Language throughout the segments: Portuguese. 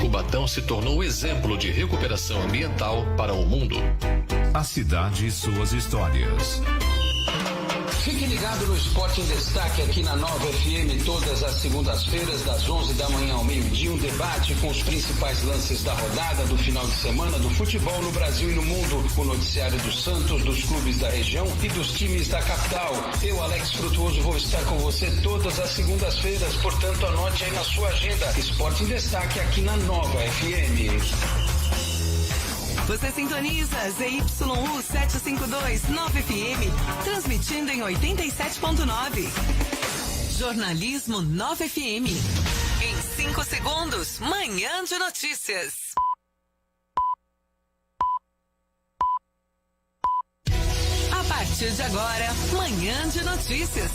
Cubatão se tornou exemplo de recuperação ambiental para o mundo. A cidade e suas histórias. Fique ligado no Esporte em Destaque aqui na Nova FM, todas as segundas-feiras, das 11 da manhã ao meio-dia, um debate com os principais lances da rodada, do final de semana, do futebol no Brasil e no mundo, o noticiário do Santos, dos clubes da região e dos times da capital. Eu, Alex Frutuoso, vou estar com você todas as segundas-feiras, portanto anote aí na sua agenda, Esporte em Destaque aqui na Nova FM. Você sintoniza ZYU 752 Nova FM, transmitindo em 87.9. Jornalismo Nova FM. Em 5 segundos, Manhã de Notícias. A partir de agora, Manhã de Notícias.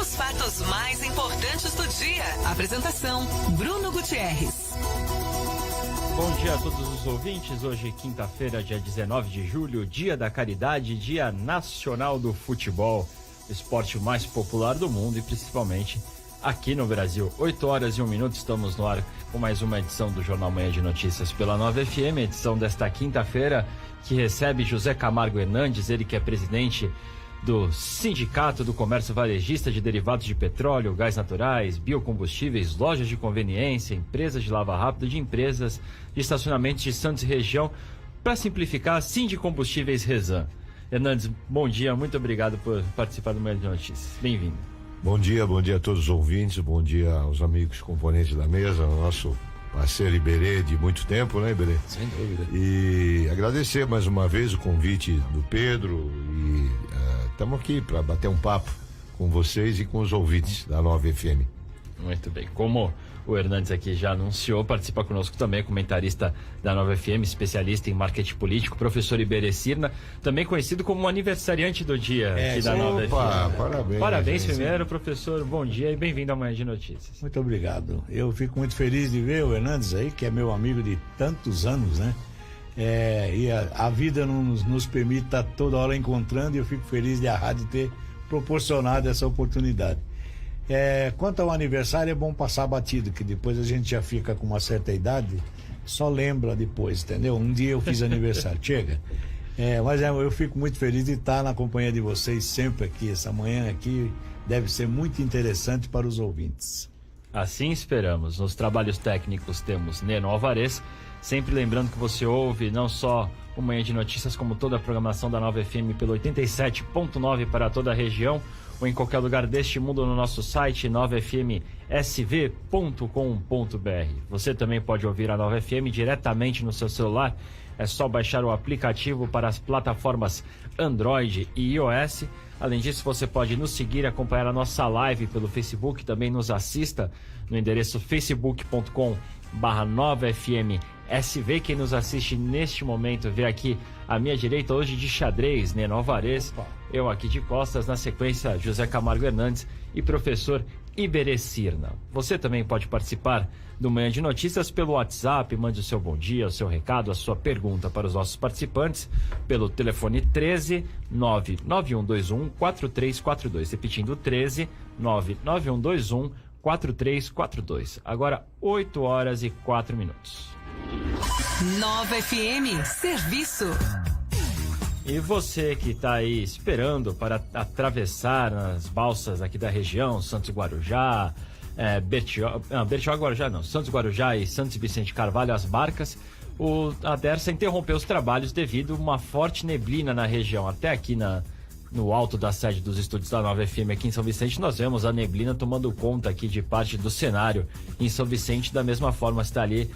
Os fatos mais importantes do dia. Apresentação, Bruno Gutierrez. Bom dia a todos os ouvintes. Hoje, quinta-feira, dia 19 de julho, Dia da Caridade, Dia Nacional do Futebol, esporte mais popular do mundo e principalmente aqui no Brasil. 8h01, estamos no ar com mais uma edição do Jornal Manhã de Notícias pela Nova FM, edição desta quinta-feira, que recebe José Camargo Hernandes, ele que é presidente do Sindicato do Comércio Varejista de Derivados de Petróleo, Gás Naturais, Biocombustíveis, Lojas de Conveniência, Empresas de Lava Rápido, de Empresas de Estacionamentos de Santos e Região. Para simplificar, Sindicombustíveis Rezan. Hernandes, bom dia, muito obrigado por participar do Manhã de Notícias. Bem-vindo. Bom dia a todos os ouvintes, bom dia aos amigos componentes da mesa, ao nosso parceiro Iberê de muito tempo, né, Iberê? Sem dúvida. E agradecer mais uma vez o convite do Pedro e estamos aqui para bater um papo com vocês e com os ouvintes da Nova FM. Muito bem. Como o Hernandes aqui já anunciou, participa conosco também, comentarista da Nova FM, especialista em marketing político, professor Iberê Cirna, também conhecido como aniversariante do dia aqui da Nova FM. Parabéns. Parabéns primeiro, professor. Bom dia e bem-vindo ao Manhã de Notícias. Muito obrigado. Eu fico muito feliz de ver o Hernandes aí, que é meu amigo de tantos anos, né? E a vida nos permite estar toda hora encontrando, e eu fico feliz de a rádio ter proporcionado essa oportunidade. Quanto ao aniversário, é bom passar batido, que depois a gente já fica com uma certa idade, só lembra depois, entendeu? Um dia eu fiz aniversário, chega. Mas eu fico muito feliz de estar na companhia de vocês sempre aqui. Essa manhã aqui deve ser muito interessante para os ouvintes. Assim esperamos. Nos trabalhos técnicos temos Neno Alvarez. Sempre lembrando que você ouve não só o Manhã de Notícias, como toda a programação da Nova FM pelo 87.9 para toda a região, ou em qualquer lugar deste mundo no nosso site novafmsv.com.br. Você também pode ouvir a Nova FM diretamente no seu celular. É só baixar o aplicativo para as plataformas Android e iOS. Além disso, você pode nos seguir, acompanhar a nossa live pelo Facebook, também nos assista no endereço facebook.com/NovaFMSV. Quem nos assiste neste momento vê aqui à minha direita, hoje de xadrez, Neno Alvarez, eu aqui de costas, na sequência José Camargo Hernandes e professor Iberê Cirna. Você também pode participar do Manhã de Notícias pelo WhatsApp, mande o seu bom dia, o seu recado, a sua pergunta para os nossos participantes pelo telefone 13 99121 4342, repetindo 13 99121 4342. Agora 8h04. Nova FM, serviço. E você que está aí esperando para atravessar as balsas aqui da região, Santos e Guarujá, Bertioga, Guarujá não, Santos e Guarujá e Santos e Vicente Carvalho, as barcas, a Dersa interrompeu os trabalhos devido a uma forte neblina na região. Até aqui no alto da sede dos estúdios da Nova FM aqui em São Vicente, nós vemos a neblina tomando conta aqui de parte do cenário em São Vicente, da mesma forma está ali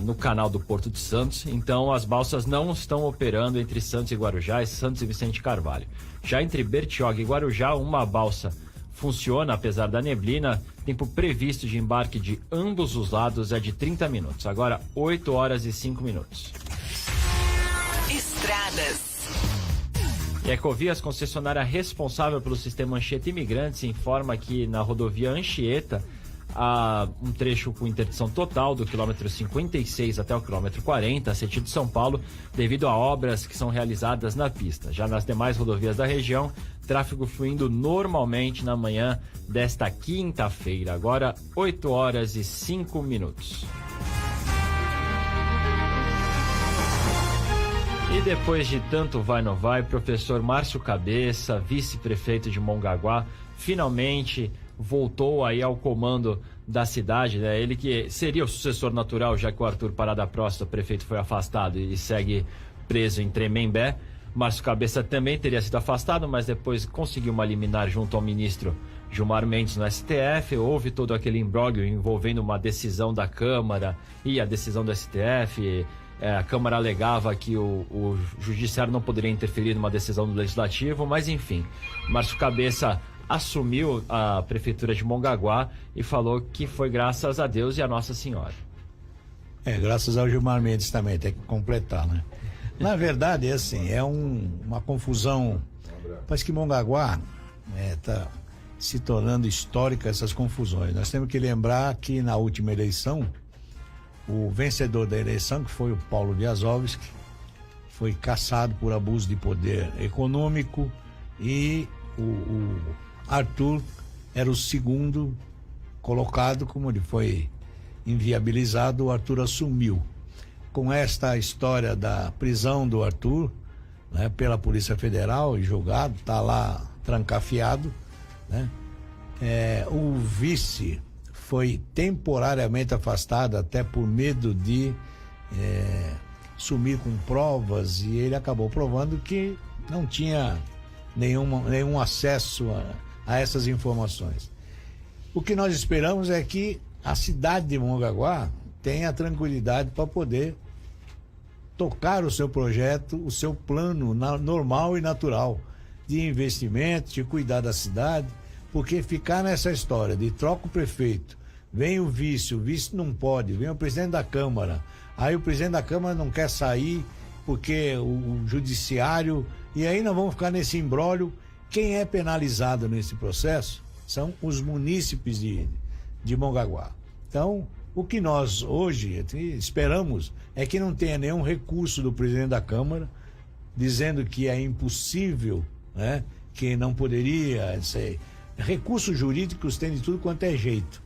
no canal do Porto de Santos. Então as balsas não estão operando entre Santos e Guarujá e Santos e Vicente Carvalho. Já entre Bertioga e Guarujá, uma balsa funciona apesar da neblina. Tempo previsto de embarque de ambos os lados é de 30 minutos. Agora 8h05. Estradas. E a Ecovias, concessionária responsável pelo sistema Anchieta Imigrantes, informa que na rodovia Anchieta há um trecho com interdição total do quilômetro 56 até o quilômetro 40, sentido São Paulo, devido a obras que são realizadas na pista. Já nas demais rodovias da região, tráfego fluindo normalmente na manhã desta quinta-feira. Agora 8h05. E depois de tanto vai não vai, professor Márcio Cabeça, vice-prefeito de Mongaguá, finalmente voltou aí ao comando da cidade, né? Ele que seria o sucessor natural, já que o Arthur Parada Próstata, prefeito, foi afastado e segue preso em Tremembé. Márcio Cabeça também teria sido afastado, mas depois conseguiu uma liminar junto ao ministro Gilmar Mendes no STF. Houve todo aquele imbróglio envolvendo uma decisão da Câmara e a decisão do STF. A Câmara alegava que o Judiciário não poderia interferir numa decisão do Legislativo, mas enfim, Márcio Cabeça assumiu a Prefeitura de Mongaguá e falou que foi graças a Deus e a Nossa Senhora. Graças ao Gilmar Mendes também, tem que completar, né? Na verdade, é assim, uma confusão. Parece que Mongaguá está se tornando histórica essas confusões. Nós temos que lembrar que na última eleição, o vencedor da eleição, que foi o Paulo Wiazowski, foi cassado por abuso de poder econômico e o Arthur era o segundo colocado. Como ele foi inviabilizado, o Arthur assumiu. Com esta história da prisão do Arthur, né, pela Polícia Federal e julgado, está lá trancafiado, né? O vice foi temporariamente afastado até por medo de sumir com provas, e ele acabou provando que não tinha nenhum acesso a essas informações. O que nós esperamos é que a cidade de Mongaguá tenha tranquilidade para poder tocar o seu projeto, o seu plano normal e natural de investimento, de cuidar da cidade, porque ficar nessa história de troca o prefeito, vem o vice não pode, vem o presidente da Câmara, aí o presidente da Câmara não quer sair porque o judiciário, e aí nós vamos ficar nesse imbróglio. Quem é penalizado nesse processo são os munícipes de Mongaguá. Então, o que nós hoje esperamos é que não tenha nenhum recurso do presidente da Câmara dizendo que é impossível, né, que não poderia ser. Recursos jurídicos tem de tudo quanto é jeito.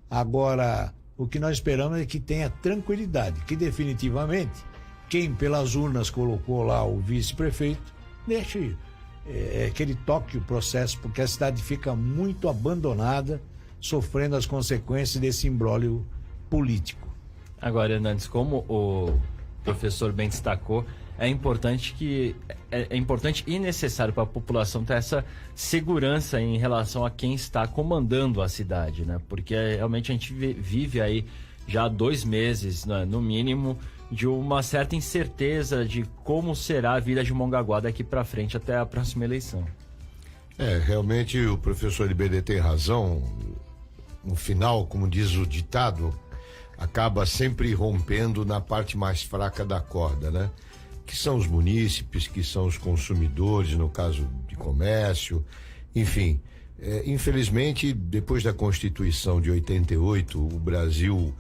Agora, o que nós esperamos é que tenha tranquilidade, que definitivamente quem pelas urnas colocou lá o vice-prefeito deixe que ele toque o processo, porque a cidade fica muito abandonada, sofrendo as consequências desse imbróglio político. Agora, Hernandes, como o professor bem destacou, é importante e necessário para a população ter essa segurança em relação a quem está comandando a cidade, né? Porque realmente a gente vive aí já há 2 meses, né, no mínimo, de uma certa incerteza de como será a vida de Mongaguá daqui para frente até a próxima eleição. Realmente o professor Liberê tem razão. No final, como diz o ditado, acaba sempre rompendo na parte mais fraca da corda, né? Que são os munícipes, que são os consumidores, no caso de comércio, enfim. Infelizmente, depois da Constituição de 88, o Brasil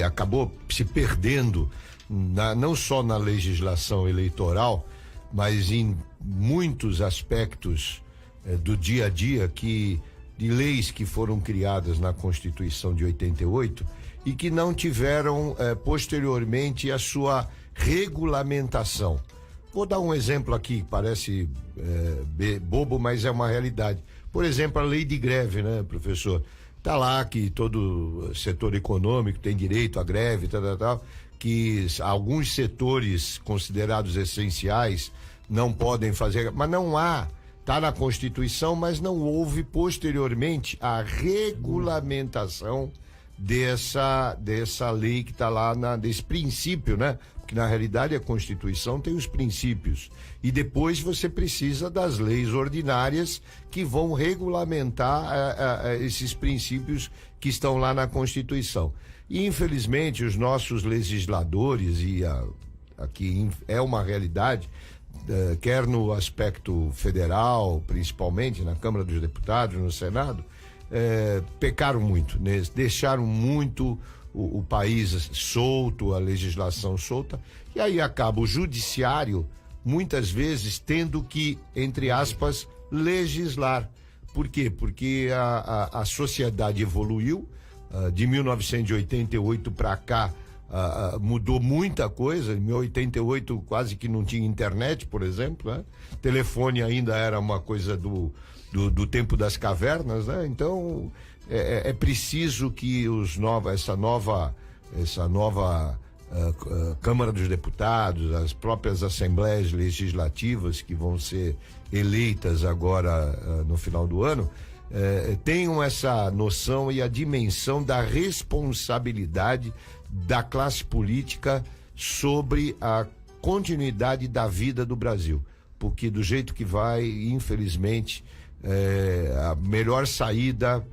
acabou se perdendo, não só na legislação eleitoral, mas em muitos aspectos do dia a dia, de leis que foram criadas na Constituição de 88 e que não tiveram posteriormente a sua regulamentação. Vou dar um exemplo aqui, parece bobo, mas é uma realidade. Por exemplo, a lei de greve, né, professor? Está lá que todo setor econômico tem direito à greve, tal, que alguns setores considerados essenciais não podem fazer, mas não há, está na Constituição, mas não houve posteriormente a regulamentação dessa lei que está lá, desse princípio, né? Porque na realidade a Constituição tem os princípios e depois você precisa das leis ordinárias que vão regulamentar esses princípios que estão lá na Constituição. E infelizmente os nossos legisladores, aqui é uma realidade, quer no aspecto federal, principalmente na Câmara dos Deputados, no Senado, pecaram muito, né? Deixaram muito o país solto, a legislação solta, e aí acaba o judiciário muitas vezes tendo que, entre aspas, legislar. Por quê? Porque a sociedade evoluiu, de 1988 para cá mudou muita coisa. Em 1988 quase que não tinha internet, por exemplo, né? Telefone ainda era uma coisa do tempo das cavernas, né? Então é preciso que essa nova Câmara dos Deputados, as próprias assembleias legislativas que vão ser eleitas agora no final do ano, tenham essa noção e a dimensão da responsabilidade da classe política sobre a continuidade da vida do Brasil, porque do jeito que vai, infelizmente, a melhor saída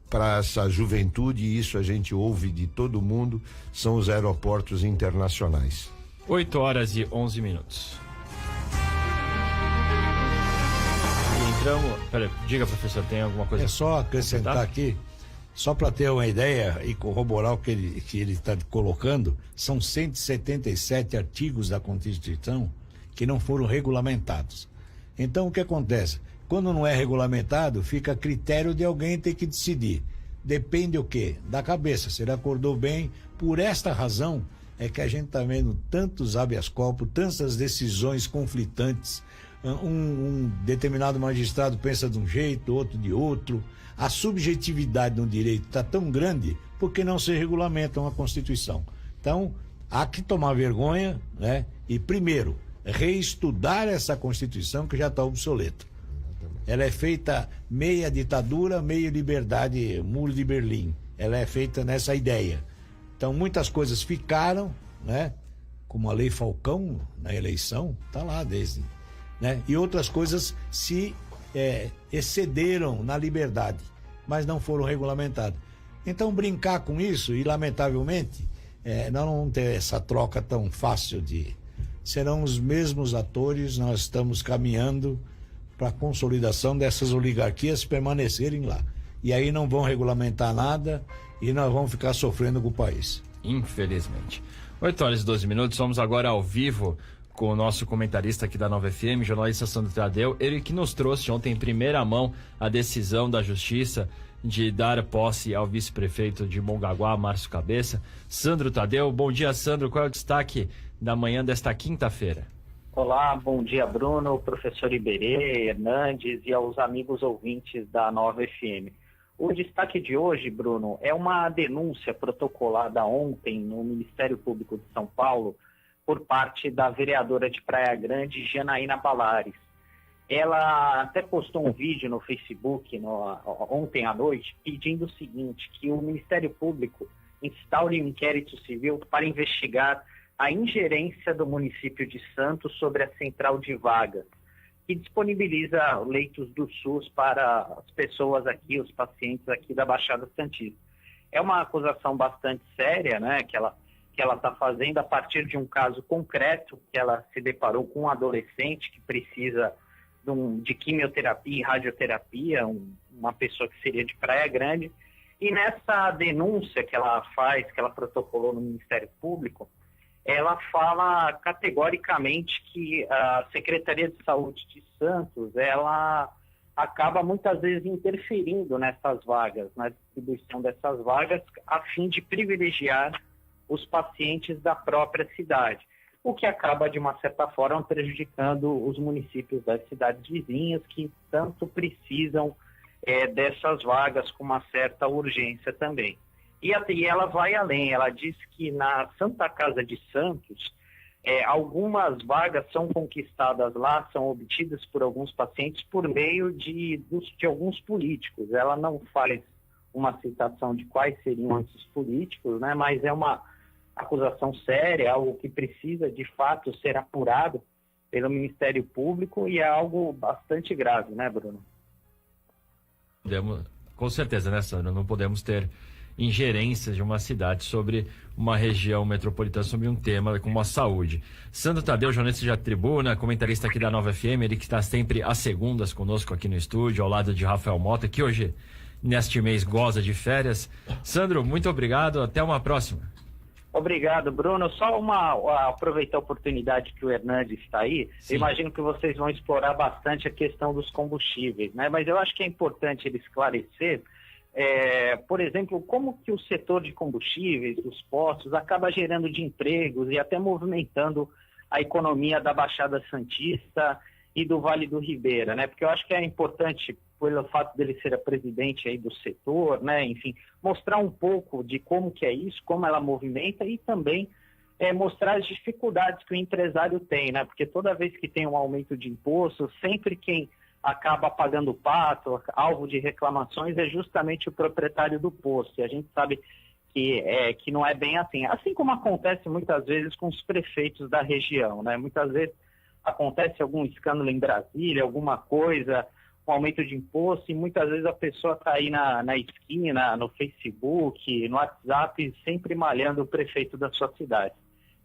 para essa juventude, e isso a gente ouve de todo mundo, são os aeroportos internacionais. 8h11. Entramos. Peraí, diga, professor, tem alguma coisa? É só acrescentar aqui, só para ter uma ideia e corroborar o que ele está colocando, são 177 artigos da Constituição que não foram regulamentados. Então, o que acontece? Quando não é regulamentado, fica a critério de alguém ter que decidir. Depende o quê? Da cabeça. Se ele acordou bem, por esta razão é que a gente está vendo tantos habeas corpus, tantas decisões conflitantes. Um determinado magistrado pensa de um jeito, outro de outro. A subjetividade no direito está tão grande porque não se regulamenta uma Constituição. Então, há que tomar vergonha, né? E, primeiro, reestudar essa Constituição que já está obsoleta. Ela é feita meia ditadura, meia liberdade, muro de Berlim. Ela é feita nessa ideia. Então, muitas coisas ficaram, né? Como a Lei Falcão na eleição, está lá desde, né? E outras coisas se excederam na liberdade, mas não foram regulamentadas. Então, brincar com isso, e lamentavelmente, nós não vamos ter essa troca tão fácil serão os mesmos atores, nós estamos caminhando para a consolidação dessas oligarquias permanecerem lá. E aí não vão regulamentar nada e nós vamos ficar sofrendo com o país. Infelizmente. 8h12, vamos agora ao vivo com o nosso comentarista aqui da Nova FM, jornalista Sandro Tadeu, ele que nos trouxe ontem em primeira mão a decisão da Justiça de dar posse ao vice-prefeito de Mongaguá, Márcio Cabeça. Sandro Tadeu, bom dia, Sandro, qual é o destaque da manhã desta quinta-feira? Olá, bom dia, Bruno, professor Iberê, Hernandes e aos amigos ouvintes da Nova FM. O destaque de hoje, Bruno, é uma denúncia protocolada ontem no Ministério Público de São Paulo por parte da vereadora de Praia Grande, Janaína Balares. Ela até postou um vídeo no Facebook ontem à noite pedindo o seguinte, que o Ministério Público instaure um inquérito civil para investigar a ingerência do município de Santos sobre a central de vagas, que disponibiliza leitos do SUS para as pessoas aqui, os pacientes aqui da Baixada Santista. É uma acusação bastante séria, né, que ela está fazendo a partir de um caso concreto, que ela se deparou com um adolescente que precisa de quimioterapia e radioterapia, uma pessoa que seria de Praia Grande, e nessa denúncia que ela faz, que ela protocolou no Ministério Público, ela fala categoricamente que a Secretaria de Saúde de Santos, ela acaba muitas vezes interferindo nessas vagas, na distribuição dessas vagas, a fim de privilegiar os pacientes da própria cidade, o que acaba, de uma certa forma, prejudicando os municípios das cidades vizinhas que tanto precisam dessas vagas com uma certa urgência também. E ela vai além, ela diz que na Santa Casa de Santos, algumas vagas são conquistadas lá, são obtidas por alguns pacientes por meio de alguns políticos. Ela não faz uma citação de quais seriam esses políticos, né? Mas é uma acusação séria, algo que precisa de fato ser apurado pelo Ministério Público e é algo bastante grave, né, Bruno? Com certeza, né, Sandro? Não podemos ter ingerências de uma cidade sobre uma região metropolitana, sobre um tema como a saúde. Sandro Tadeu, jornalista de Tribuna, comentarista aqui da Nova FM, ele que está sempre às segundas conosco aqui no estúdio, ao lado de Rafael Mota, que hoje, neste mês, goza de férias. Sandro, muito obrigado, até uma próxima. Obrigado, Bruno. Só aproveitar a oportunidade que o Hernandes está aí. Sim. Eu imagino que vocês vão explorar bastante a questão dos combustíveis, né? Mas eu acho que é importante ele esclarecer por exemplo, como que o setor de combustíveis, dos postos, acaba gerando de empregos e até movimentando a economia da Baixada Santista e do Vale do Ribeira, né? Porque eu acho que é importante, pelo fato dele ser a presidente aí do setor, né? Enfim, mostrar um pouco de como que é isso, como ela movimenta e também mostrar as dificuldades que o empresário tem, né? Porque toda vez que tem um aumento de imposto, sempre quem acaba pagando o pato, alvo de reclamações, é justamente o proprietário do posto. E a gente sabe que não é bem assim. Assim como acontece muitas vezes com os prefeitos da região, né? Muitas vezes acontece algum escândalo em Brasília, alguma coisa, um aumento de imposto, e muitas vezes a pessoa está aí na esquina, no Facebook, no WhatsApp, sempre malhando o prefeito da sua cidade.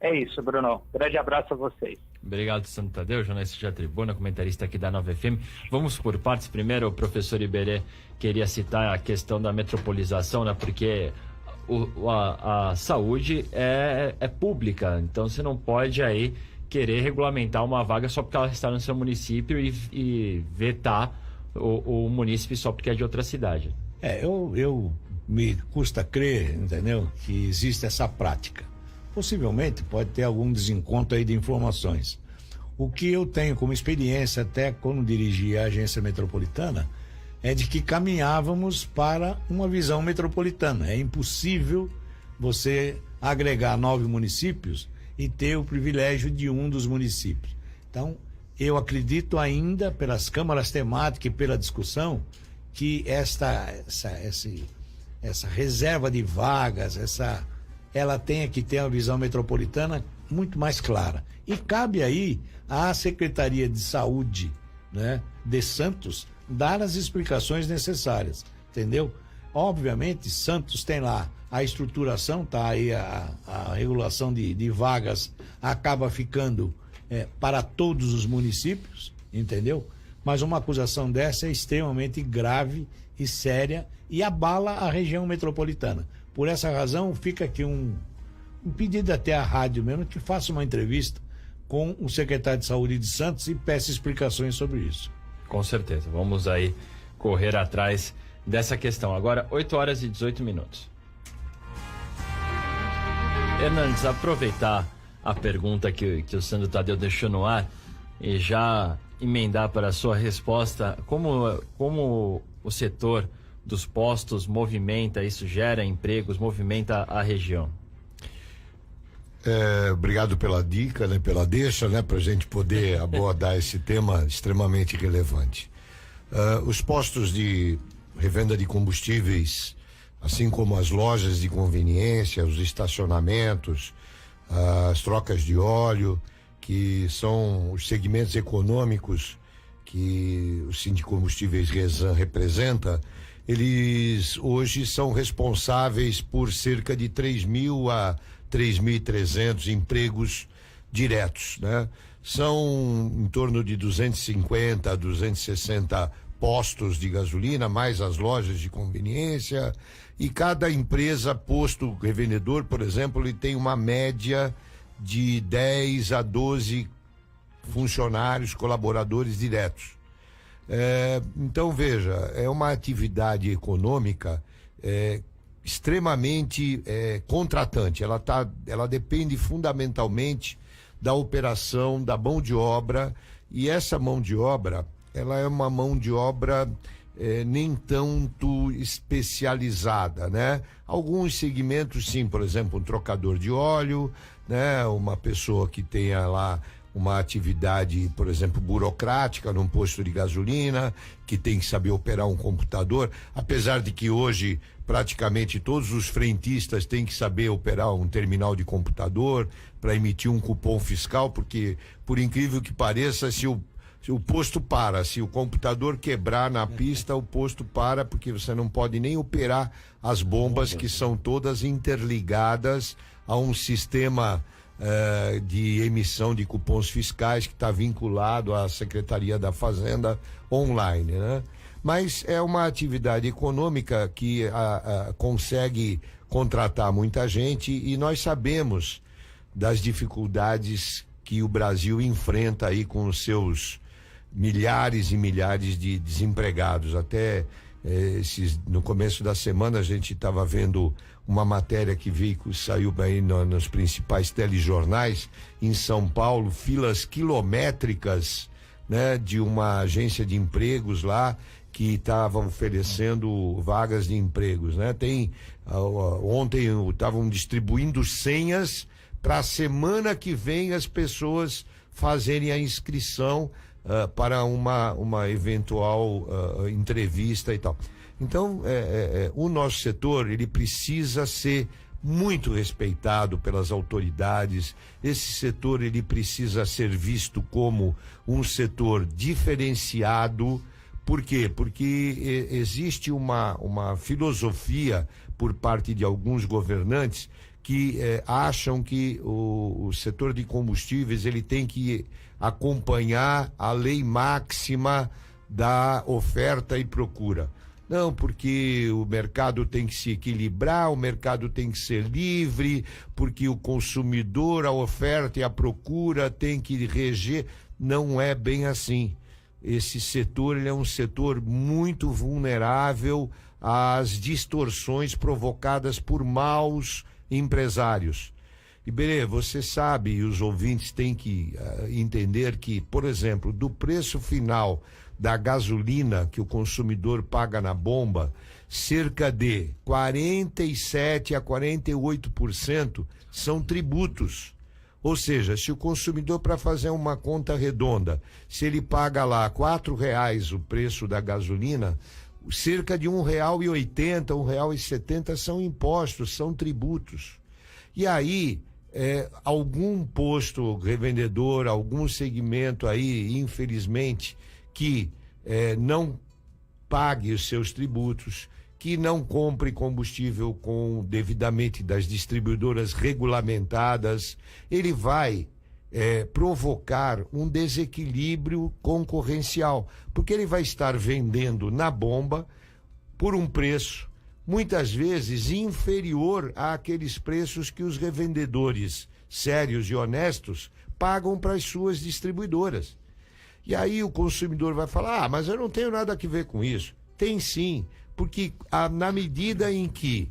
É isso, Bruno. Grande abraço a vocês. Obrigado, Santo Tadeu, jornalista da Tribuna, comentarista aqui da 9FM. Vamos por partes. Primeiro, o professor Iberê queria citar a questão da metropolização, né? Porque a saúde é pública, então você não pode aí querer regulamentar uma vaga só porque ela está no seu município e vetar o munícipe só porque é de outra cidade. Eu me custa crer, entendeu, que existe essa prática. Possivelmente pode ter algum desencontro aí de informações. O que eu tenho como experiência, até quando dirigi a agência metropolitana, é de que caminhávamos para uma visão metropolitana. É impossível você agregar 9 municípios e ter o privilégio de um dos municípios. Então, eu acredito ainda, pelas câmaras temáticas e pela discussão, que essa reserva de vagas, ela tenha que ter uma visão metropolitana muito mais clara. E cabe aí à Secretaria de Saúde, né, de Santos dar as explicações necessárias, entendeu? Obviamente, Santos tem lá a estruturação, tá aí a regulação de vagas acaba ficando para todos os municípios, entendeu? Mas uma acusação dessa é extremamente grave e séria e abala a região metropolitana. Por essa razão, fica aqui um pedido até à rádio mesmo, que faça uma entrevista com o secretário de Saúde de Santos e peça explicações sobre isso. Com certeza, vamos aí correr atrás dessa questão. Agora, 8h18. Hernandes, aproveitar a pergunta que o Sandro Tadeu deixou no ar e já emendar para a sua resposta, como o setor dos postos movimenta, isso gera empregos, movimenta a região? Obrigado pela dica, né, pela deixa, né, para a gente poder abordar esse tema extremamente relevante. Os postos de revenda de combustíveis, assim como as lojas de conveniência, os estacionamentos, as trocas de óleo, que são os segmentos econômicos que o Sindicombustíveis Resan representa, eles hoje são responsáveis por cerca de 3.000 a 3.300 empregos diretos, né? São em torno de 250 a 260 postos de gasolina, mais as lojas de conveniência, e cada empresa, posto revendedor, por exemplo, ele tem uma média de 10 a 12 funcionários, colaboradores diretos. Então, veja, é uma atividade econômica extremamente contratante. Ela depende fundamentalmente da operação da mão de obra, e essa mão de obra, ela é uma mão de obra nem tanto especializada, né? Alguns segmentos, sim, por exemplo, um trocador de óleo, né? Uma pessoa que tenha lá uma atividade, por exemplo, burocrática num posto de gasolina, que tem que saber operar um computador, apesar de que hoje praticamente todos os frentistas têm que saber operar um terminal de computador para emitir um cupom fiscal, porque, por incrível que pareça, se o posto para, se o computador quebrar na pista, o posto para, porque você não pode nem operar as bombas, que são todas interligadas a um sistema de emissão de cupons fiscais que está vinculado à Secretaria da Fazenda online, né? Mas é uma atividade econômica que consegue contratar muita gente, e nós sabemos das dificuldades que o Brasil enfrenta aí com os seus milhares e milhares de desempregados. Até No começo da semana a gente estava vendo uma matéria que saiu aí nos principais telejornais em São Paulo, filas quilométricas, né, de uma agência de empregos lá que estava oferecendo vagas de empregos, né? Ontem estavam distribuindo senhas para a semana que vem as pessoas fazerem a inscrição para uma eventual entrevista e tal. Então, o nosso setor, ele precisa ser muito respeitado pelas autoridades. Esse setor, ele precisa ser visto como um setor diferenciado. Por quê? Porque existe uma filosofia por parte de alguns governantes que acham que o setor de combustíveis ele tem que acompanhar a lei máxima da oferta e procura. Não, porque o mercado tem que se equilibrar, o mercado tem que ser livre, porque o consumidor, a oferta e a procura tem que reger. Não é bem assim. Esse setor ele é um setor muito vulnerável às distorções provocadas por maus empresários. Iberê, você sabe, e os ouvintes têm que entender que, por exemplo, do preço final da gasolina que o consumidor paga na bomba, cerca de 47% a 48% são tributos. Ou seja, se o consumidor, para fazer uma conta redonda, se ele paga lá R$4 o preço da gasolina, cerca de R$1,80, R$1,70 são impostos, são tributos. E aí, algum posto revendedor, algum segmento aí, infelizmente, que não pague os seus tributos, que não compre combustível devidamente das distribuidoras regulamentadas, ele vai provocar um desequilíbrio concorrencial, porque ele vai estar vendendo na bomba por um preço muitas vezes inferior àqueles preços que os revendedores sérios e honestos pagam para as suas distribuidoras. E aí o consumidor vai falar, mas eu não tenho nada a ver com isso. Tem sim, porque na medida em que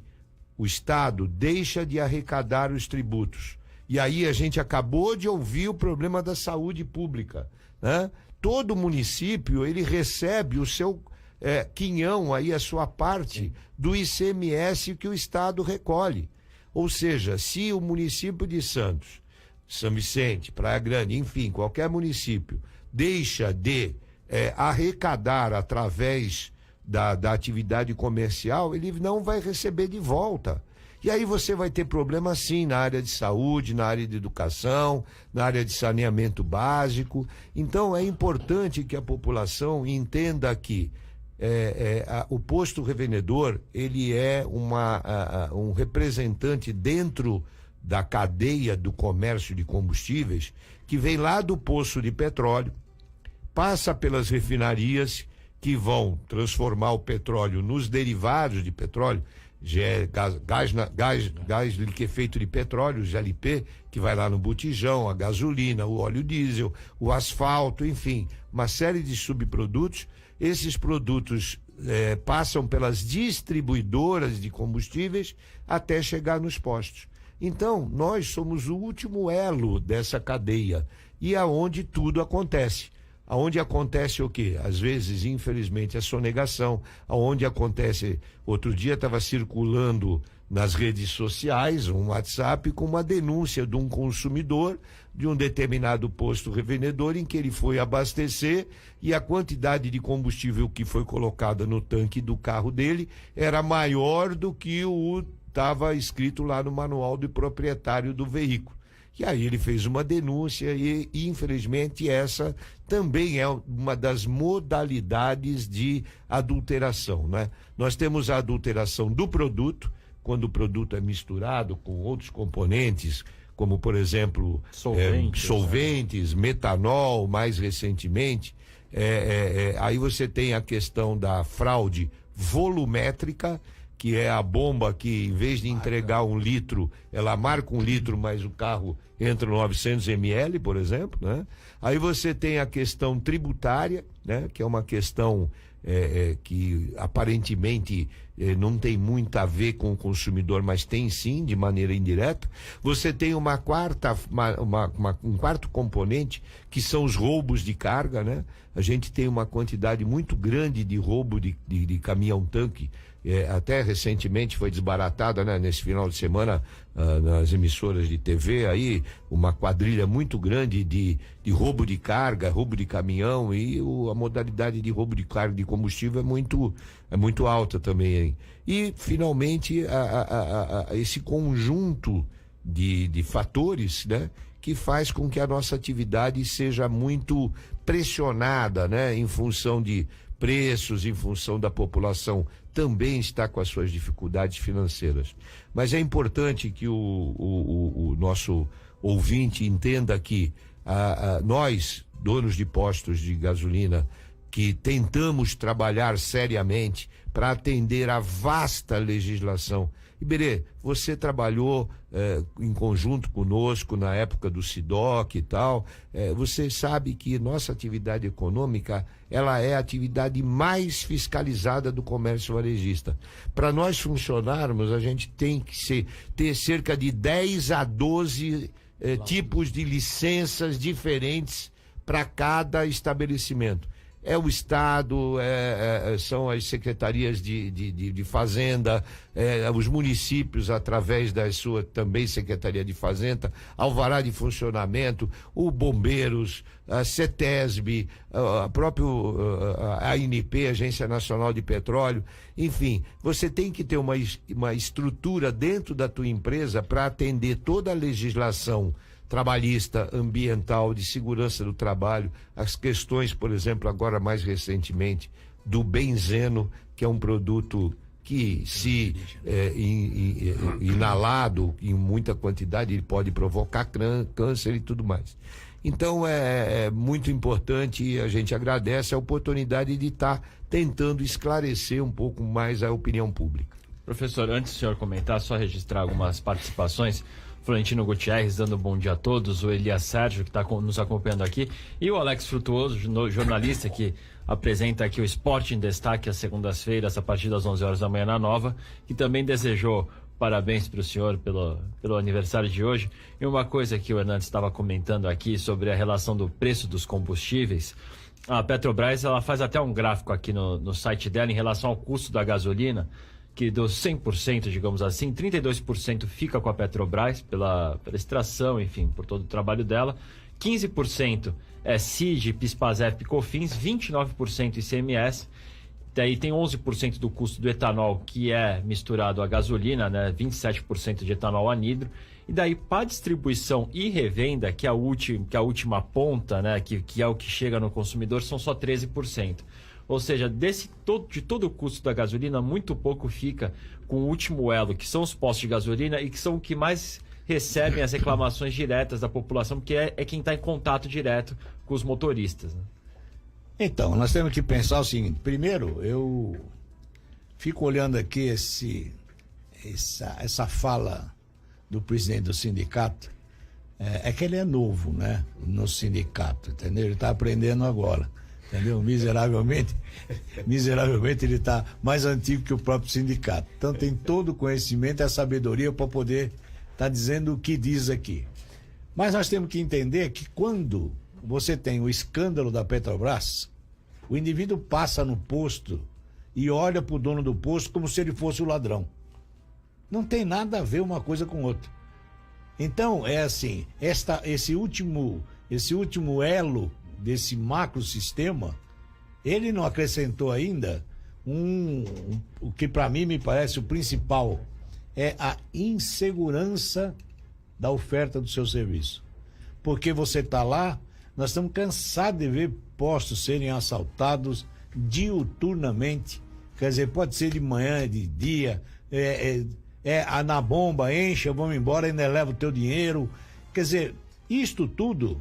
o Estado deixa de arrecadar os tributos, e aí a gente acabou de ouvir o problema da saúde pública, né? Todo município, ele recebe o seu quinhão, aí a sua parte do ICMS que o Estado recolhe. Ou seja, se o município de Santos, São Vicente, Praia Grande, enfim, qualquer município, deixa de arrecadar através da atividade comercial, ele não vai receber de volta. E aí você vai ter problema sim na área de saúde, na área de educação, na área de saneamento básico. Então é importante que a população entenda que o posto revendedor, ele é um representante dentro da cadeia do comércio de combustíveis, que vem lá do poço de petróleo, passa pelas refinarias que vão transformar o petróleo nos derivados de petróleo, gás liquefeito de petróleo, GLP, que vai lá no botijão, a gasolina, o óleo diesel, o asfalto, enfim, uma série de subprodutos. Esses produtos passam pelas distribuidoras de combustíveis até chegar nos postos. Então, nós somos o último elo dessa cadeia e aonde tudo acontece. Aonde acontece o quê? Às vezes, infelizmente, a sonegação, aonde acontece... Outro dia estava circulando nas redes sociais um WhatsApp com uma denúncia de um consumidor de um determinado posto revendedor em que ele foi abastecer e a quantidade de combustível que foi colocada no tanque do carro dele era maior do que o estava escrito lá no manual do proprietário do veículo. E aí ele fez uma denúncia e, infelizmente, essa também é uma das modalidades de adulteração, né? Nós temos a adulteração do produto, quando o produto é misturado com outros componentes, como, por exemplo, solventes, metanol, mais recentemente. Aí você tem a questão da fraude volumétrica, que é a bomba que, em vez de entregar 1 litro, ela marca 1 litro, mas o carro entra 900 ml, por exemplo, né? Aí você tem a questão tributária, né? Que é uma questão que aparentemente não tem muito a ver com o consumidor, mas tem sim, de maneira indireta. Você tem um quarto componente, que são os roubos de carga, né? A gente tem uma quantidade muito grande de roubo de caminhão-tanque. Até recentemente foi desbaratada, né, nesse final de semana, nas emissoras de TV, aí uma quadrilha muito grande de roubo de carga, roubo de caminhão, e a modalidade de roubo de carga de combustível é muito alta também, hein? E finalmente esse conjunto de fatores, né, que faz com que a nossa atividade seja muito pressionada, né, em função de preços, em função da população também está com as suas dificuldades financeiras. Mas é importante que o nosso ouvinte entenda que nós, donos de postos de gasolina, que tentamos trabalhar seriamente para atender a vasta legislação. Iberê, você trabalhou em conjunto conosco na época do SIDOC e tal. Você sabe que nossa atividade econômica, ela é a atividade mais fiscalizada do comércio varejista. Para nós funcionarmos, a gente tem que ter cerca de 10 a 12 tipos de licenças diferentes para cada estabelecimento. É o Estado, são as secretarias de Fazenda, os municípios através da sua também Secretaria de Fazenda, alvará de funcionamento, o Bombeiros, a CETESB, a própria ANP, Agência Nacional de Petróleo. Enfim, você tem que ter uma estrutura dentro da tua empresa para atender toda a legislação trabalhista, ambiental, de segurança do trabalho, as questões, por exemplo, agora mais recentemente, do benzeno, que é um produto que, se inalado em muita quantidade, ele pode provocar câncer e tudo mais. Então é muito importante, e a gente agradece a oportunidade de estar tentando esclarecer um pouco mais a opinião pública. Professor, antes do senhor comentar, só registrar algumas participações. Florentino Gutierrez dando bom dia a todos, o Elias Sérgio, que está nos acompanhando aqui, e o Alex Frutuoso, jornalista que apresenta aqui o Esporte em Destaque às segundas-feiras, a partir das 11 horas da manhã na Nova, que também desejou parabéns para o senhor pelo aniversário de hoje. E uma coisa que o Hernandes estava comentando aqui sobre a relação do preço dos combustíveis, a Petrobras ela faz até um gráfico aqui no site dela em relação ao custo da gasolina, que dos 100%, digamos assim, 32% fica com a Petrobras pela extração, enfim, por todo o trabalho dela, 15% é CID, PIS/PASEP e COFINS, 29% ICMS, daí tem 11% do custo do etanol, que é misturado à gasolina, né, 27% de etanol anidro, e daí para distribuição e revenda, que é a última ponta, né, que é o que chega no consumidor, são só 13%. Ou seja, de todo o custo da gasolina, muito pouco fica com o último elo, que são os postos de gasolina e que são o que mais recebem as reclamações diretas da população, porque é quem está em contato direto com os motoristas, né? Então, nós temos que pensar o seguinte: primeiro, eu fico olhando aqui essa fala do presidente do sindicato, é que ele é novo, né, no sindicato, entendeu? Ele está aprendendo agora. Entendeu? Miseravelmente ele está mais antigo que o próprio sindicato. Então tem todo o conhecimento e a sabedoria para poder estar dizendo o que diz aqui. Mas nós temos que entender que quando você tem o escândalo da Petrobras, o indivíduo passa no posto e olha para o dono do posto como se ele fosse o ladrão. Não tem nada a ver uma coisa com outra. Então é assim, esse último elo desse macrosistema, ele não acrescentou ainda o que para mim me parece o principal, é a insegurança da oferta do seu serviço. Porque você está lá, nós estamos cansados de ver postos serem assaltados diuturnamente, quer dizer, pode ser de manhã, de dia, na bomba, enche, vamos embora, ainda leva o teu dinheiro, quer dizer, isto tudo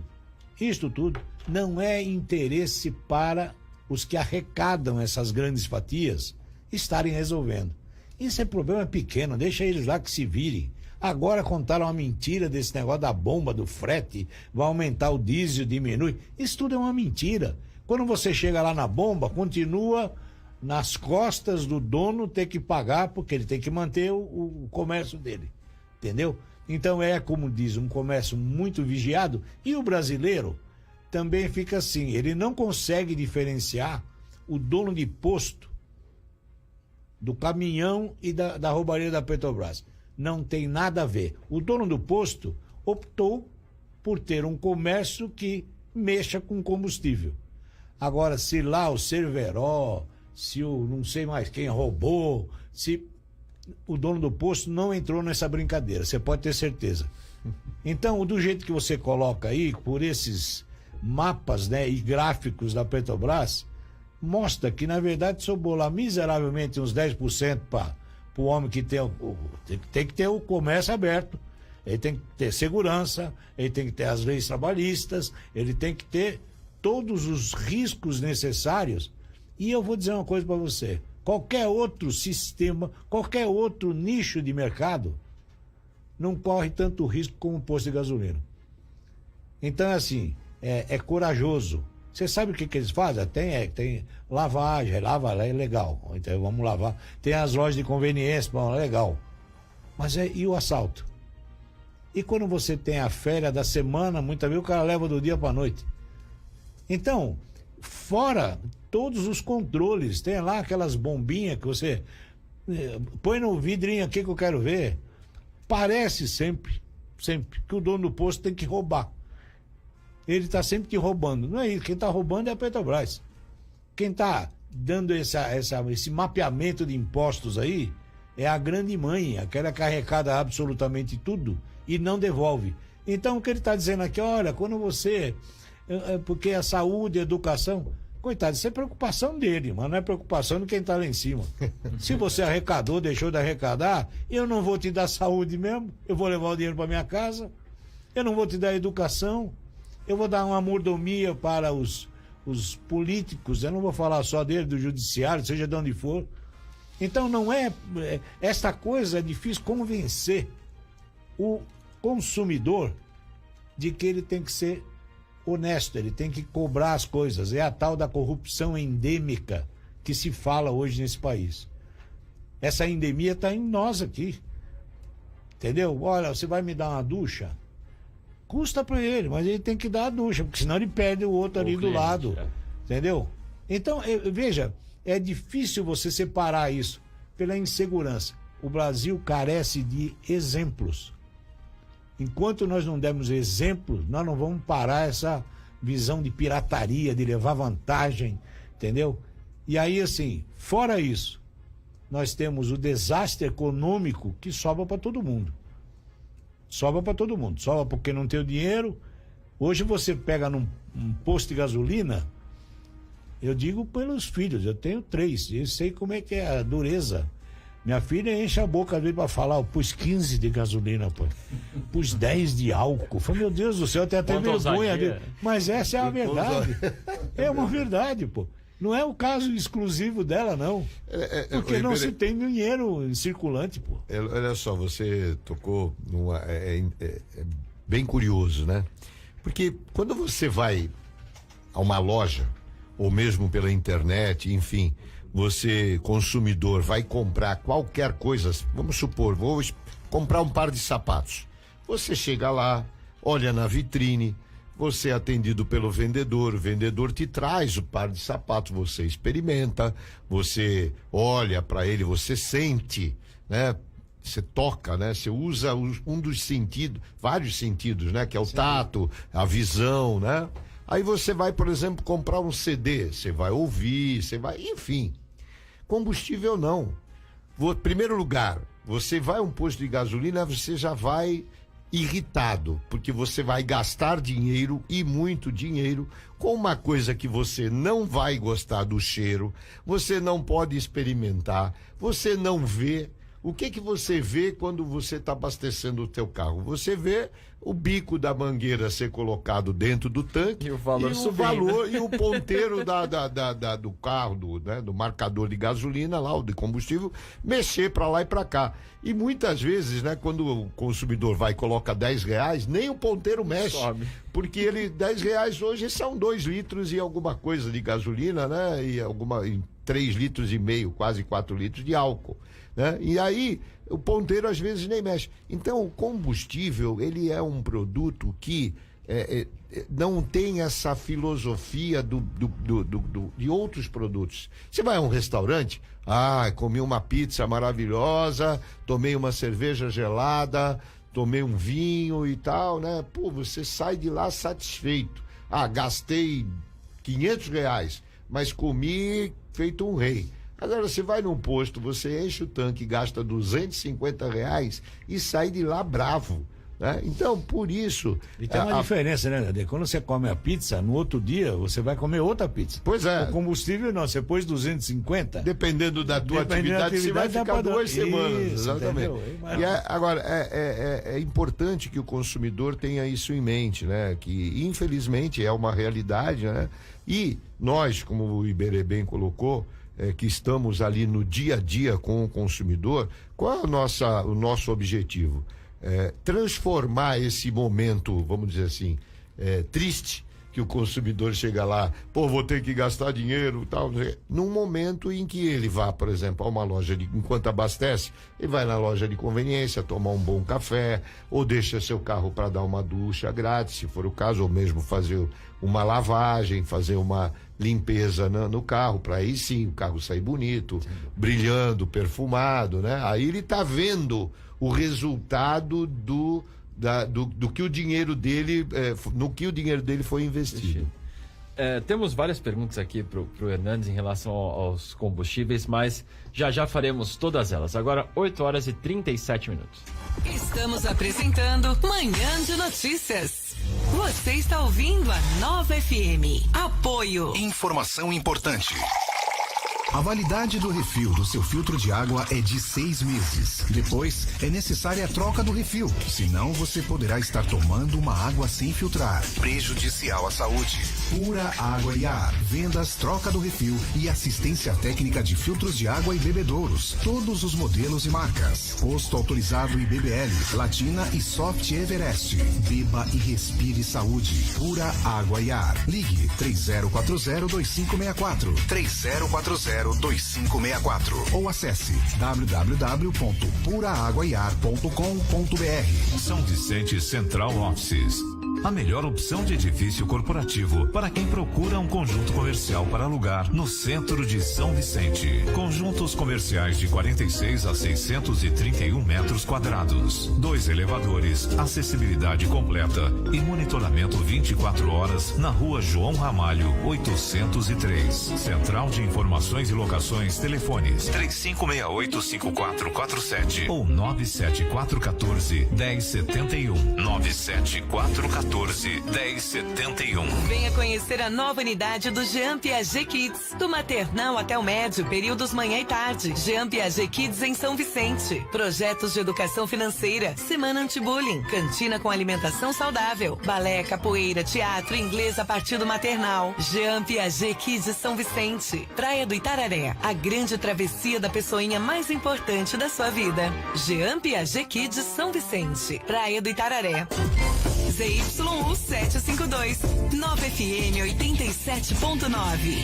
não é interesse para os que arrecadam essas grandes fatias estarem resolvendo. Isso é problema pequeno, deixa eles lá que se virem. Agora contaram uma mentira desse negócio da bomba, do frete, vai aumentar o diesel, diminui. Isso tudo é uma mentira. Quando você chega lá na bomba, continua nas costas do dono ter que pagar, porque ele tem que manter o comércio dele, entendeu? Então como diz, um comércio muito vigiado, e o brasileiro também fica assim, ele não consegue diferenciar o dono de posto do caminhão e da roubaria da Petrobras. Não tem nada a ver. O dono do posto optou por ter um comércio que mexa com combustível. Agora, se lá o Cerveró, se o não sei mais quem roubou, se o dono do posto não entrou nessa brincadeira, você pode ter certeza. Então, do jeito que você coloca aí, por esses mapas, né, e gráficos da Petrobras, mostra que, na verdade, sobrou lá miseravelmente uns 10% para o homem que tem que ter o comércio aberto. Ele tem que ter segurança, ele tem que ter as leis trabalhistas, ele tem que ter todos os riscos necessários. E eu vou dizer uma coisa para você, qualquer outro sistema, qualquer outro nicho de mercado não corre tanto risco como o posto de gasolina. Então, assim, é corajoso. Você sabe o que eles fazem? Tem lavagem, lava lá, é legal. Então vamos lavar. Tem as lojas de conveniência, bom, é legal. Mas e o assalto? E quando você tem a férias da semana, muitas vezes o cara leva do dia para noite. Então, fora todos os controles, tem lá aquelas bombinhas que você põe no vidrinho aqui que eu quero ver. Parece sempre que o dono do posto tem que roubar. Ele está sempre te roubando. Não é isso. Quem está roubando é a Petrobras. Quem está dando esse mapeamento de impostos aí é a grande mãe, aquela que arrecada absolutamente tudo e não devolve. Então, o que ele está dizendo aqui, olha, quando você... Porque a saúde, a educação... Coitado, isso é preocupação dele, mas não é preocupação de quem está lá em cima. Se você arrecadou, deixou de arrecadar, eu não vou te dar saúde mesmo, eu vou levar o dinheiro para minha casa, eu não vou te dar educação, eu vou dar uma mordomia para os políticos, eu não vou falar só dele, do judiciário, seja de onde for. Então não esta coisa é difícil convencer o consumidor de que ele tem que ser honesto, ele tem que cobrar as coisas. É a tal da corrupção endêmica que se fala hoje nesse país. Essa endemia está em nós aqui. Entendeu? Olha, você vai me dar uma ducha? Custa para ele, mas ele tem que dar a ducha, porque senão ele perde o outro ali do lado. Entendeu? Então, veja, é difícil você separar isso pela insegurança. O Brasil carece de exemplos. Enquanto nós não dermos exemplos, nós não vamos parar essa visão de pirataria, de levar vantagem, entendeu? E aí, assim, fora isso, nós temos o desastre econômico que sobra para todo mundo. Sobra para todo mundo. Sobra porque não tem o dinheiro. Hoje você pega num posto de gasolina, eu digo pelos filhos, eu tenho 3, eu sei como é que é a dureza. Minha filha enche a boca às vezes pra falar, eu pus 15 de gasolina, pô. Pus 10 de álcool. Falei, meu Deus do céu, eu tenho até vergonha dele. Mas essa é a verdade. É uma verdade, pô. Não é o caso exclusivo dela, não. Porque não se tem dinheiro em circulante, pô. Olha só, você tocou numa... É bem curioso, né? Porque quando você vai a uma loja, ou mesmo pela internet, enfim... Você, consumidor, vai comprar qualquer coisa, vamos supor, vou comprar um par de sapatos. Você chega lá, olha na vitrine, você é atendido pelo vendedor, o vendedor te traz o par de sapatos, você experimenta, você olha para ele, você sente, né? Você toca, né? Você usa um dos sentidos, vários sentidos, né? Que é o tato, a visão, né? Aí você vai, por exemplo, comprar um CD, você vai ouvir, você vai, enfim. Combustível não. Primeiro lugar, você vai a um posto de gasolina, você já vai irritado, porque você vai gastar dinheiro e muito dinheiro com uma coisa que você não vai gostar do cheiro, você não pode experimentar, você não vê, O que você vê quando você está abastecendo o teu carro? Você vê o bico da mangueira ser colocado dentro do tanque e o valor e o ponteiro do carro, do marcador de gasolina lá, o de combustível, mexer para lá e para cá. E muitas vezes, né, quando o consumidor vai e coloca R$10, nem o ponteiro mexe. Sobe. Porque R$10 hoje são 2 litros e alguma coisa de gasolina, né? E 3,5 litros, quase 4 litros de álcool, né? E aí o ponteiro às vezes nem mexe. Então o combustível, ele é um produto que não tem essa filosofia de outros produtos. Você vai a um restaurante, comi uma pizza maravilhosa, tomei uma cerveja gelada, tomei um vinho e tal, né? Pô, você sai de lá satisfeito. Gastei R$500, mas comi feito um rei. Agora, você vai num posto, você enche o tanque, gasta R$250 e sai de lá bravo, né? Então, por isso... E tem uma diferença, né, Dade? Quando você come a pizza, no outro dia você vai comer outra pizza. Pois é. O combustível não, você pôs 250. Dependendo da tua atividade, você vai ficar 2 semanas. Exatamente. E agora, é importante que o consumidor tenha isso em mente, né? Que, infelizmente, é uma realidade, né? E nós, como o Iberê bem colocou, que estamos ali no dia a dia com o consumidor, qual é o nosso objetivo? Transformar esse momento, vamos dizer assim, triste, que o consumidor chega lá, vou ter que gastar dinheiro, tal, num momento em que ele vá, por exemplo, a uma loja enquanto abastece, ele vai na loja de conveniência tomar um bom café, ou deixa seu carro para dar uma ducha grátis, se for o caso, ou mesmo fazer uma lavagem, fazer uma limpeza no carro, para aí sim o carro sair bonito, brilhando, perfumado, né? Aí ele tá vendo o resultado do que o dinheiro dele, no que o dinheiro dele foi investido. Temos várias perguntas aqui pro Hernandes em relação aos combustíveis, mas já faremos todas elas. Agora, 8h37. Estamos apresentando Manhã de Notícias. Você está ouvindo a Nova FM. Apoio. Informação importante. A validade do refil do seu filtro de água é de 6 meses. Depois, é necessária a troca do refil. Senão, você poderá estar tomando uma água sem filtrar. Prejudicial à saúde. Pura Água e Ar. Vendas, troca do refil e assistência técnica de filtros de água e bebedouros. Todos os modelos e marcas. Posto autorizado IBBL, Latina e Soft Everest. Beba e respire saúde. Pura Água e Ar. Ligue 3040-2564. 3040-2564 ou acesse www.puraaguaiar.com.br. São Vicente Central Offices. A melhor opção de edifício corporativo para quem procura um conjunto comercial para alugar no centro de São Vicente. Conjuntos comerciais de 46 a 631 metros quadrados. 2 elevadores, acessibilidade completa e monitoramento 24 horas na rua João Ramalho, 803. Central de Informações e Locações, telefones 3568-5447 ou 97414-1071. 97414-1071. Venha conhecer a nova unidade do Jean Piaget Kids. Do maternal até o médio, períodos manhã e tarde. Jean Piaget Kids em São Vicente. Projetos de educação financeira, semana anti-bullying, cantina com alimentação saudável, balé, capoeira, teatro, inglês a partir do maternal. Jean Piaget Kids São Vicente. Praia do Itararé, a grande travessia da pessoinha mais importante da sua vida. Jean Piaget Kids São Vicente. Praia do Itararé. ZYU 752, 9FM 87.9.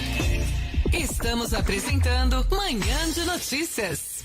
Estamos apresentando Manhã de Notícias.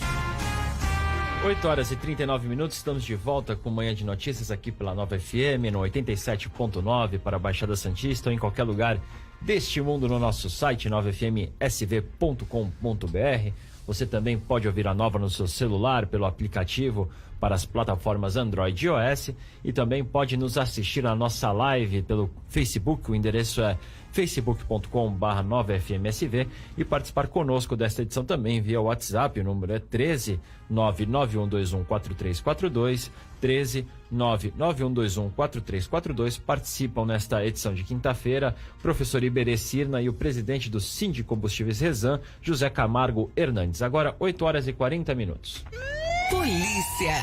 8h39, estamos de volta com Manhã de Notícias aqui pela Nova FM, no 87.9 para a Baixada Santista ou em qualquer lugar deste mundo no nosso site novafmsv.com.br. Você também pode ouvir a Nova no seu celular pelo aplicativo para as plataformas Android e iOS e também pode nos assistir na nossa live pelo Facebook, o endereço é facebook.com/novafmsv e participar conosco desta edição também via WhatsApp, o número é 13-99121-4342, 13-99121-4342. Participam nesta edição de quinta-feira professor Iberê Cirna e o presidente do Sindicombustíveis Resan, José Camargo Hernandes. Agora 8h40. Polícia.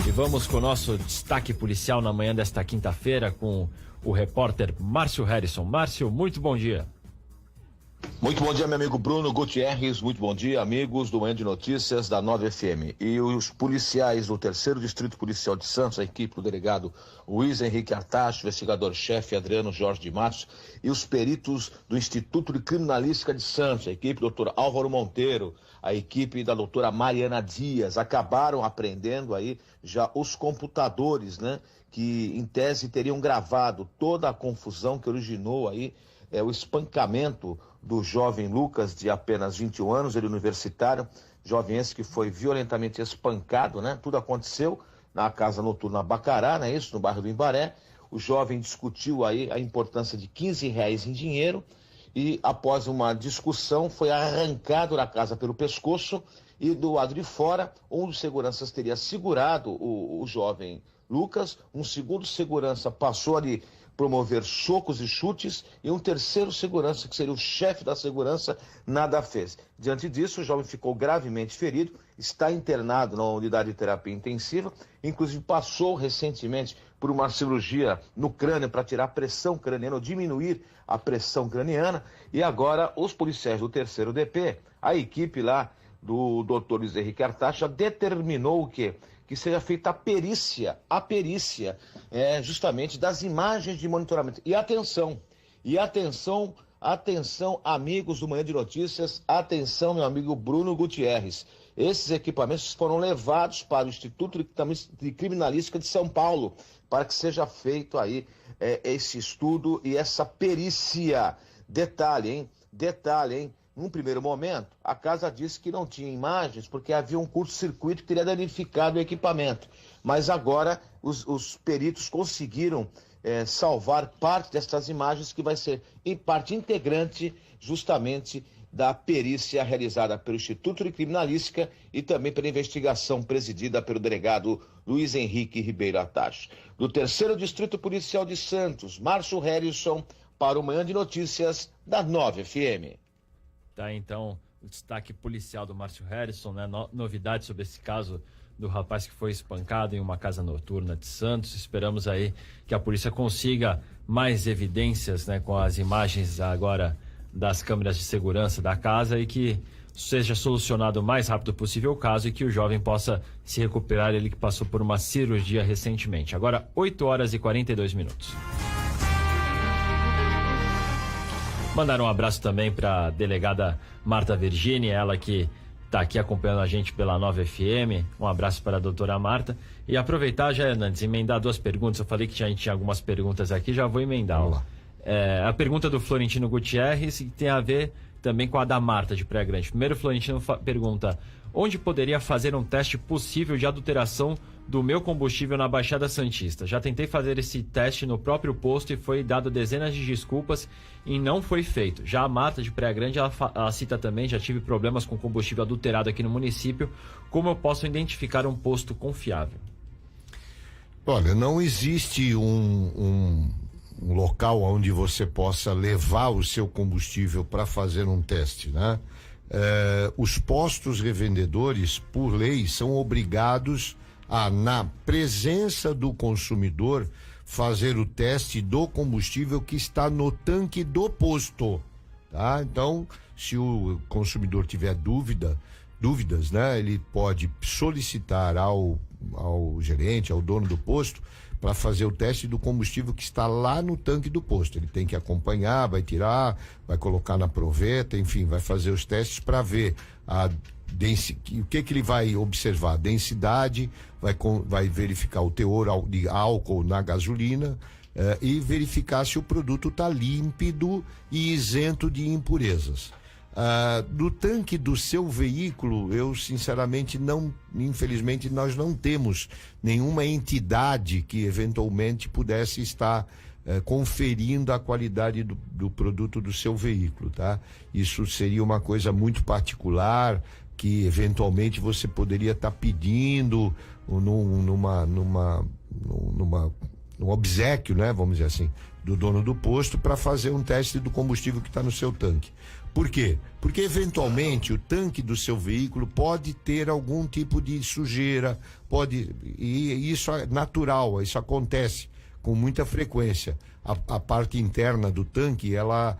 E vamos com o nosso destaque policial na manhã desta quinta-feira com o repórter Márcio Harrison. Márcio, muito bom dia. Muito bom dia, meu amigo Bruno Gutierrez. Muito bom dia, amigos do Manhã de Notícias da 9FM. E os policiais do 3º Distrito Policial de Santos, a equipe do delegado Luiz Henrique Artacho, investigador-chefe Adriano Jorge de Matos, e os peritos do Instituto de Criminalística de Santos, a equipe do Dr. Álvaro Monteiro, a equipe da doutora Mariana Dias, acabaram apreendendo aí já os computadores, né, que em tese teriam gravado toda a confusão que originou aí o espancamento do jovem Lucas, de apenas 21 anos, ele universitário, jovem esse que foi violentamente espancado, né? Tudo aconteceu na casa noturna Bacará, né? Isso, no bairro do Imbaré. O jovem discutiu aí a importância de R$15 em dinheiro e, após uma discussão, foi arrancado da casa pelo pescoço e do lado de fora, um dos seguranças teria segurado o jovem Lucas, um segundo segurança passou ali promover socos e chutes, e um terceiro segurança, que seria o chefe da segurança, nada fez. Diante disso, o jovem ficou gravemente ferido, está internado na unidade de terapia intensiva, inclusive passou recentemente por uma cirurgia no crânio para tirar a pressão craniana, ou diminuir a pressão craniana, e agora os policiais do 3º DP, a equipe lá do Dr. Luiz Henrique Artacho, determinou o quê? Que seja feita a perícia justamente das imagens de monitoramento. E atenção, amigos do Manhã de Notícias, atenção, meu amigo Bruno Gutierrez. Esses equipamentos foram levados para o Instituto de Criminalística de São Paulo, para que seja feito aí esse estudo e essa perícia. Detalhe, hein? Num primeiro momento, a casa disse que não tinha imagens porque havia um curto-circuito que teria danificado o equipamento. Mas agora os peritos conseguiram salvar parte dessas imagens, que vai ser em parte integrante justamente da perícia realizada pelo Instituto de Criminalística e também pela investigação presidida pelo delegado Luiz Henrique Ribeiro Artacho. Do 3º Distrito Policial de Santos, Márcio Harrison, para o Manhã de Notícias da 9FM. Tá, então, o destaque policial do Márcio Harrison, né? Novidades sobre esse caso do rapaz que foi espancado em uma casa noturna de Santos. Esperamos aí que a polícia consiga mais evidências, né, com as imagens agora das câmeras de segurança da casa, e que seja solucionado o mais rápido possível o caso e que o jovem possa se recuperar, ele que passou por uma cirurgia recentemente. Agora, 8h42. Mandar um abraço também para a delegada Marta Virginia, ela que está aqui acompanhando a gente pela 9FM. Um abraço para a doutora Marta. E aproveitar já, Hernandes, emendar duas perguntas. Eu falei que a gente tinha algumas perguntas aqui, já vou emendar. Vamos lá. A pergunta do Florentino Gutierrez tem a ver também com a da Marta de Praia Grande. Primeiro, o Florentino pergunta: onde poderia fazer um teste possível de adulteração do meu combustível na Baixada Santista? Já tentei fazer esse teste no próprio posto e foi dado dezenas de desculpas e não foi feito. Já a Marta de Praia Grande, ela cita também: já tive problemas com combustível adulterado aqui no município. Como eu posso identificar um posto confiável? Olha, não existe um local onde você possa levar o seu combustível para fazer um teste, né? Os postos revendedores, por lei, são obrigados a, na presença do consumidor, fazer o teste do combustível que está no tanque do posto, tá? Então, se o consumidor tiver dúvidas, né, ele pode solicitar ao gerente, ao dono do posto, para fazer o teste do combustível que está lá no tanque do posto. Ele tem que acompanhar, vai tirar, vai colocar na proveta, enfim, vai fazer os testes para ver o que ele vai observar. A densidade, vai verificar o teor de álcool na gasolina e verificar se o produto está límpido e isento de impurezas. Do tanque do seu veículo, eu sinceramente infelizmente nós não temos nenhuma entidade que eventualmente pudesse estar conferindo a qualidade do produto do seu veículo, tá? Isso seria uma coisa muito particular, que eventualmente você poderia estar pedindo num obséquio, né? Vamos dizer assim, do dono do posto, para fazer um teste do combustível que está no seu tanque. Por quê? Porque eventualmente o tanque do seu veículo pode ter algum tipo de sujeira, e isso é natural, isso acontece com muita frequência. A parte interna do tanque, ela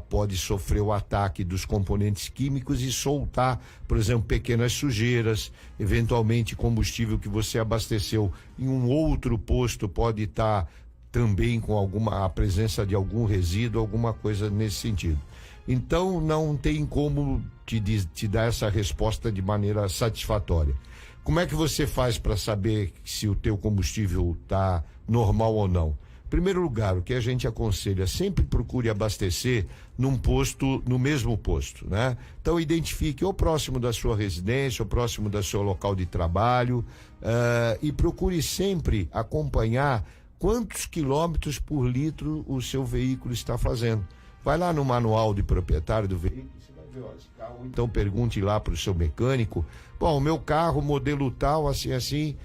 pode sofrer o ataque dos componentes químicos e soltar, por exemplo, pequenas sujeiras. Eventualmente, combustível que você abasteceu em um outro posto pode estar também com a presença de algum resíduo, alguma coisa nesse sentido. Então, não tem como te dar essa resposta de maneira satisfatória. Como é que você faz para saber se o teu combustível está normal ou não? Em primeiro lugar, o que a gente aconselha, sempre procure abastecer no mesmo posto, né? Então, identifique ou próximo da sua residência, ou próximo do seu local de trabalho, e procure sempre acompanhar quantos quilômetros por litro o seu veículo está fazendo. Vai lá no manual de proprietário do veículo, você vai ver, ó, esse carro, então pergunte lá para o seu mecânico, bom, o meu carro, modelo tal, assim,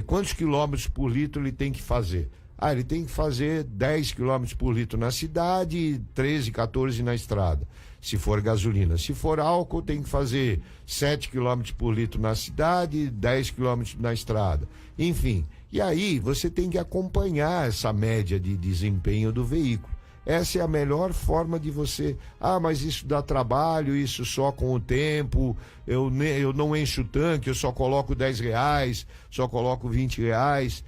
quantos quilômetros por litro ele tem que fazer? Ele tem que fazer 10 quilômetros por litro na cidade, 13, 14 na estrada, se for gasolina. Se for álcool, tem que fazer 7 quilômetros por litro na cidade, 10 quilômetros na estrada. Enfim, e aí você tem que acompanhar essa média de desempenho do veículo. Essa é a melhor forma de você... mas isso dá trabalho, isso só com o tempo, eu não encho o tanque, eu só coloco R$10, só coloco R$20.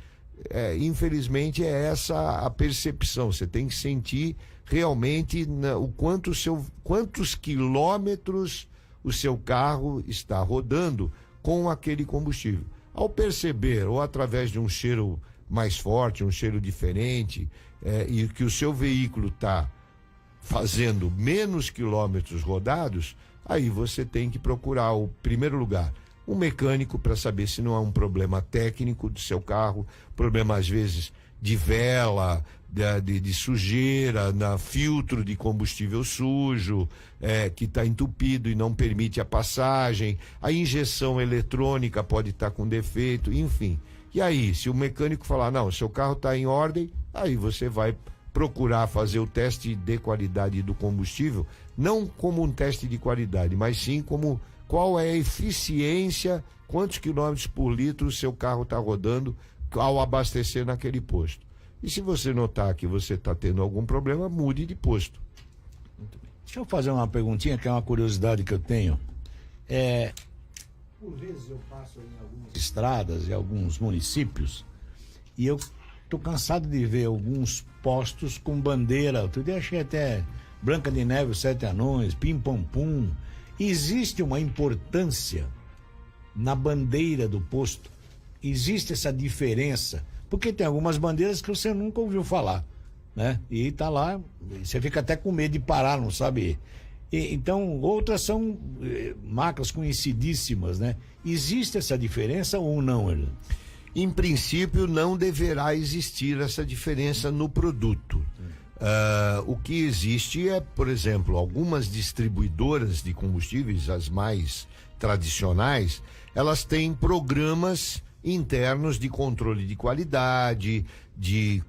Infelizmente é essa a percepção. Você tem que sentir realmente quantos quilômetros o seu carro está rodando com aquele combustível. Ao perceber, ou através de um cheiro mais forte, um cheiro diferente, e que o seu veículo está fazendo menos quilômetros rodados, aí você tem que procurar, em primeiro lugar, um mecânico para saber se não há um problema técnico do seu carro, problema às vezes de vela, de sujeira, filtro de combustível sujo, que está entupido e não permite a passagem, a injeção eletrônica pode estar com defeito, enfim. E aí, se o mecânico falar, não, seu carro está em ordem, aí você vai procurar fazer o teste de qualidade do combustível, não como um teste de qualidade, mas sim como qual é a eficiência, quantos quilômetros por litro o seu carro está rodando ao abastecer naquele posto. E se você notar que você está tendo algum problema, mude de posto. Muito bem. Deixa eu fazer uma perguntinha, que é uma curiosidade que eu tenho. Por vezes eu passo em algumas estradas e alguns municípios e eu estou cansado de ver alguns postos com bandeira. Outro dia achei até Branca de Neve, os Sete Anões, Pim Pam Pum. Existe uma importância na bandeira do posto? Existe essa diferença? Porque tem algumas bandeiras que você nunca ouviu falar, né? E tá lá, você fica até com medo de parar, não sabe? Então, outras são marcas conhecidíssimas, né? Existe essa diferença ou não, Hernando? Em princípio, não deverá existir essa diferença no produto. O que existe é, por exemplo, algumas distribuidoras de combustíveis, as mais tradicionais, elas têm programas internos de controle de qualidade, de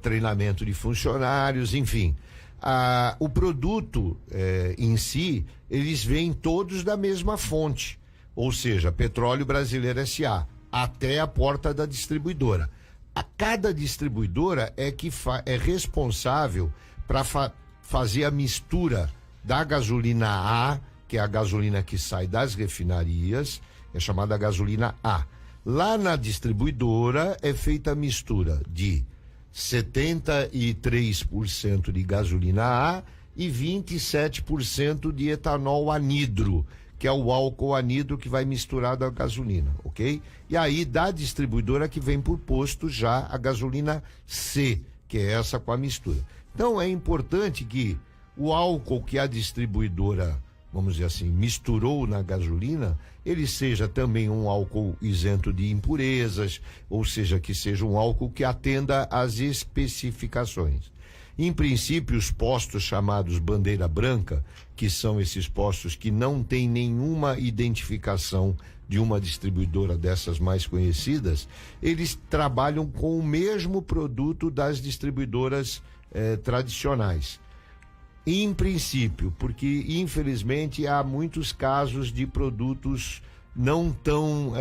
treinamento de funcionários, enfim. O produto em si, eles vêm todos da mesma fonte, ou seja, Petróleo Brasileiro S.A., até a porta da distribuidora. Cada distribuidora é responsável para fazer a mistura da gasolina A, que é a gasolina que sai das refinarias, é chamada gasolina A. Lá na distribuidora é feita a mistura de 73% de gasolina A e 27% de etanol anidro, que é o álcool anidro que vai misturado à gasolina, ok? E aí da distribuidora que vem por posto já a gasolina C, que é essa com a mistura. Então é importante que o álcool que a distribuidora, vamos dizer assim, misturou na gasolina, ele seja também um álcool isento de impurezas, ou seja, que seja um álcool que atenda às especificações. Em princípio, os postos chamados bandeira branca, que são esses postos que não têm nenhuma identificação de uma distribuidora dessas mais conhecidas, eles trabalham com o mesmo produto das distribuidoras tradicionais. Em princípio, porque infelizmente há muitos casos de produtos não tão,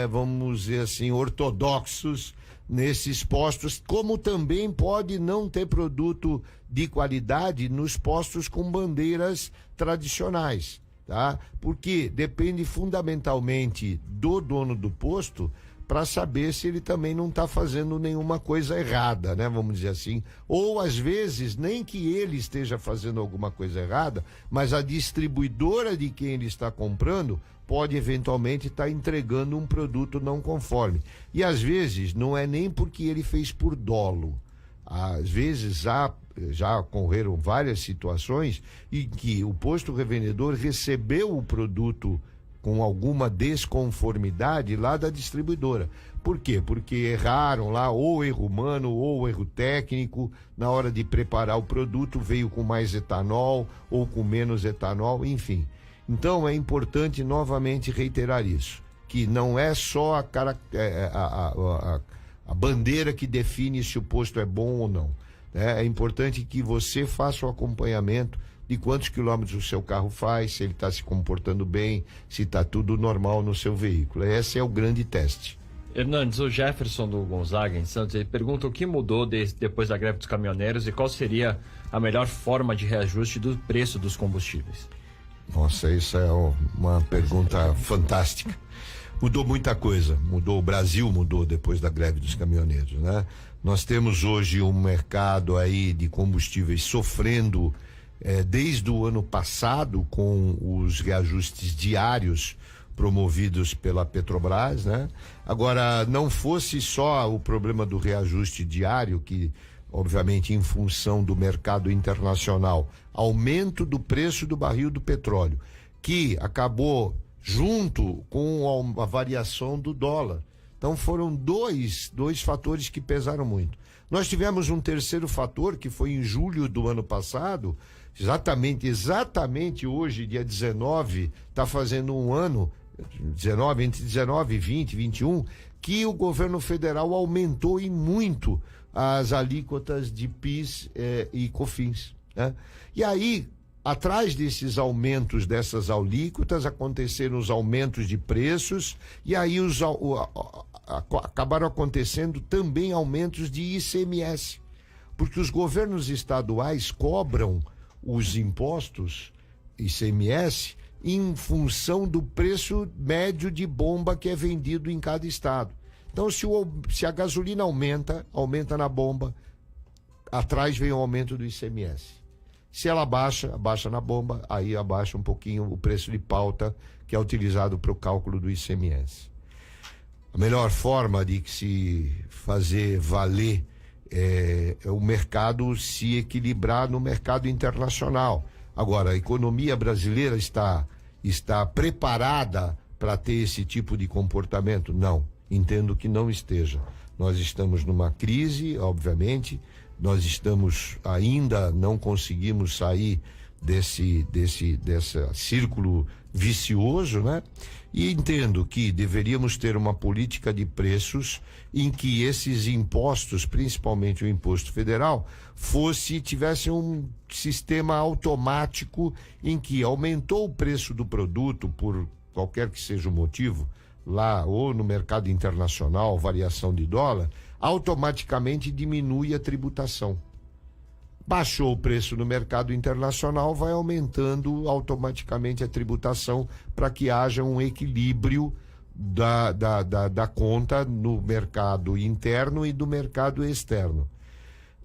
vamos dizer assim, ortodoxos nesses postos, como também pode não ter produto de qualidade nos postos com bandeiras tradicionais, tá? Porque depende fundamentalmente do dono do posto para saber se ele também não está fazendo nenhuma coisa errada, né? Vamos dizer assim. Ou às vezes nem que ele esteja fazendo alguma coisa errada, mas a distribuidora de quem ele está comprando pode eventualmente estar entregando um produto não conforme. E às vezes não é nem porque ele fez por dolo. Às vezes já ocorreram várias situações em que o posto revendedor recebeu o produto com alguma desconformidade lá da distribuidora. Por quê? Porque erraram lá, ou erro humano, ou erro técnico, na hora de preparar o produto, veio com mais etanol, ou com menos etanol, enfim. Então é importante novamente reiterar isso, que não é só a bandeira que define se o posto é bom ou não. É importante que você faça o acompanhamento de quantos quilômetros o seu carro faz, se ele está se comportando bem, se está tudo normal no seu veículo. Esse é o grande teste. Hernandes, o Jefferson do Gonzaga em Santos, ele pergunta o que mudou depois da greve dos caminhoneiros e qual seria a melhor forma de reajuste do preço dos combustíveis. Nossa, isso é uma pergunta fantástica. Mudou muita coisa, o Brasil mudou depois da greve dos caminhoneiros, né? Nós temos hoje um mercado aí de combustíveis sofrendo desde o ano passado com os reajustes diários promovidos pela Petrobras, né? Agora, não fosse só o problema do reajuste diário, que obviamente em função do mercado internacional, aumento do preço do barril do petróleo, que acabou junto com a variação do dólar. Então foram dois fatores que pesaram muito. Nós tivemos um terceiro fator que foi em julho do ano passado, exatamente hoje, dia 19, está fazendo um ano, entre 19, 20, 21, que o governo federal aumentou em muito as alíquotas de PIS e COFINS, né? E aí, atrás desses aumentos dessas alíquotas, aconteceram os aumentos de preços e aí acabaram acontecendo também aumentos de ICMS, porque os governos estaduais cobram os impostos ICMS em função do preço médio de bomba que é vendido em cada estado. Então, se a gasolina aumenta na bomba, atrás vem o aumento do ICMS. Se ela abaixa na bomba, aí abaixa um pouquinho o preço de pauta que é utilizado para o cálculo do ICMS. A melhor forma de se fazer valer é o mercado se equilibrar no mercado internacional. Agora, a economia brasileira está preparada para ter esse tipo de comportamento? Não, entendo que não esteja. Nós estamos numa crise, obviamente, nós ainda não conseguimos sair desse círculo vicioso, né? E entendo que deveríamos ter uma política de preços em que esses impostos, principalmente o imposto federal, tivesse um sistema automático em que aumentou o preço do produto por qualquer que seja o motivo, lá ou no mercado internacional, variação de dólar, automaticamente diminui a tributação. Baixou o preço no mercado internacional, vai aumentando automaticamente a tributação para que haja um equilíbrio da conta no mercado interno e do mercado externo.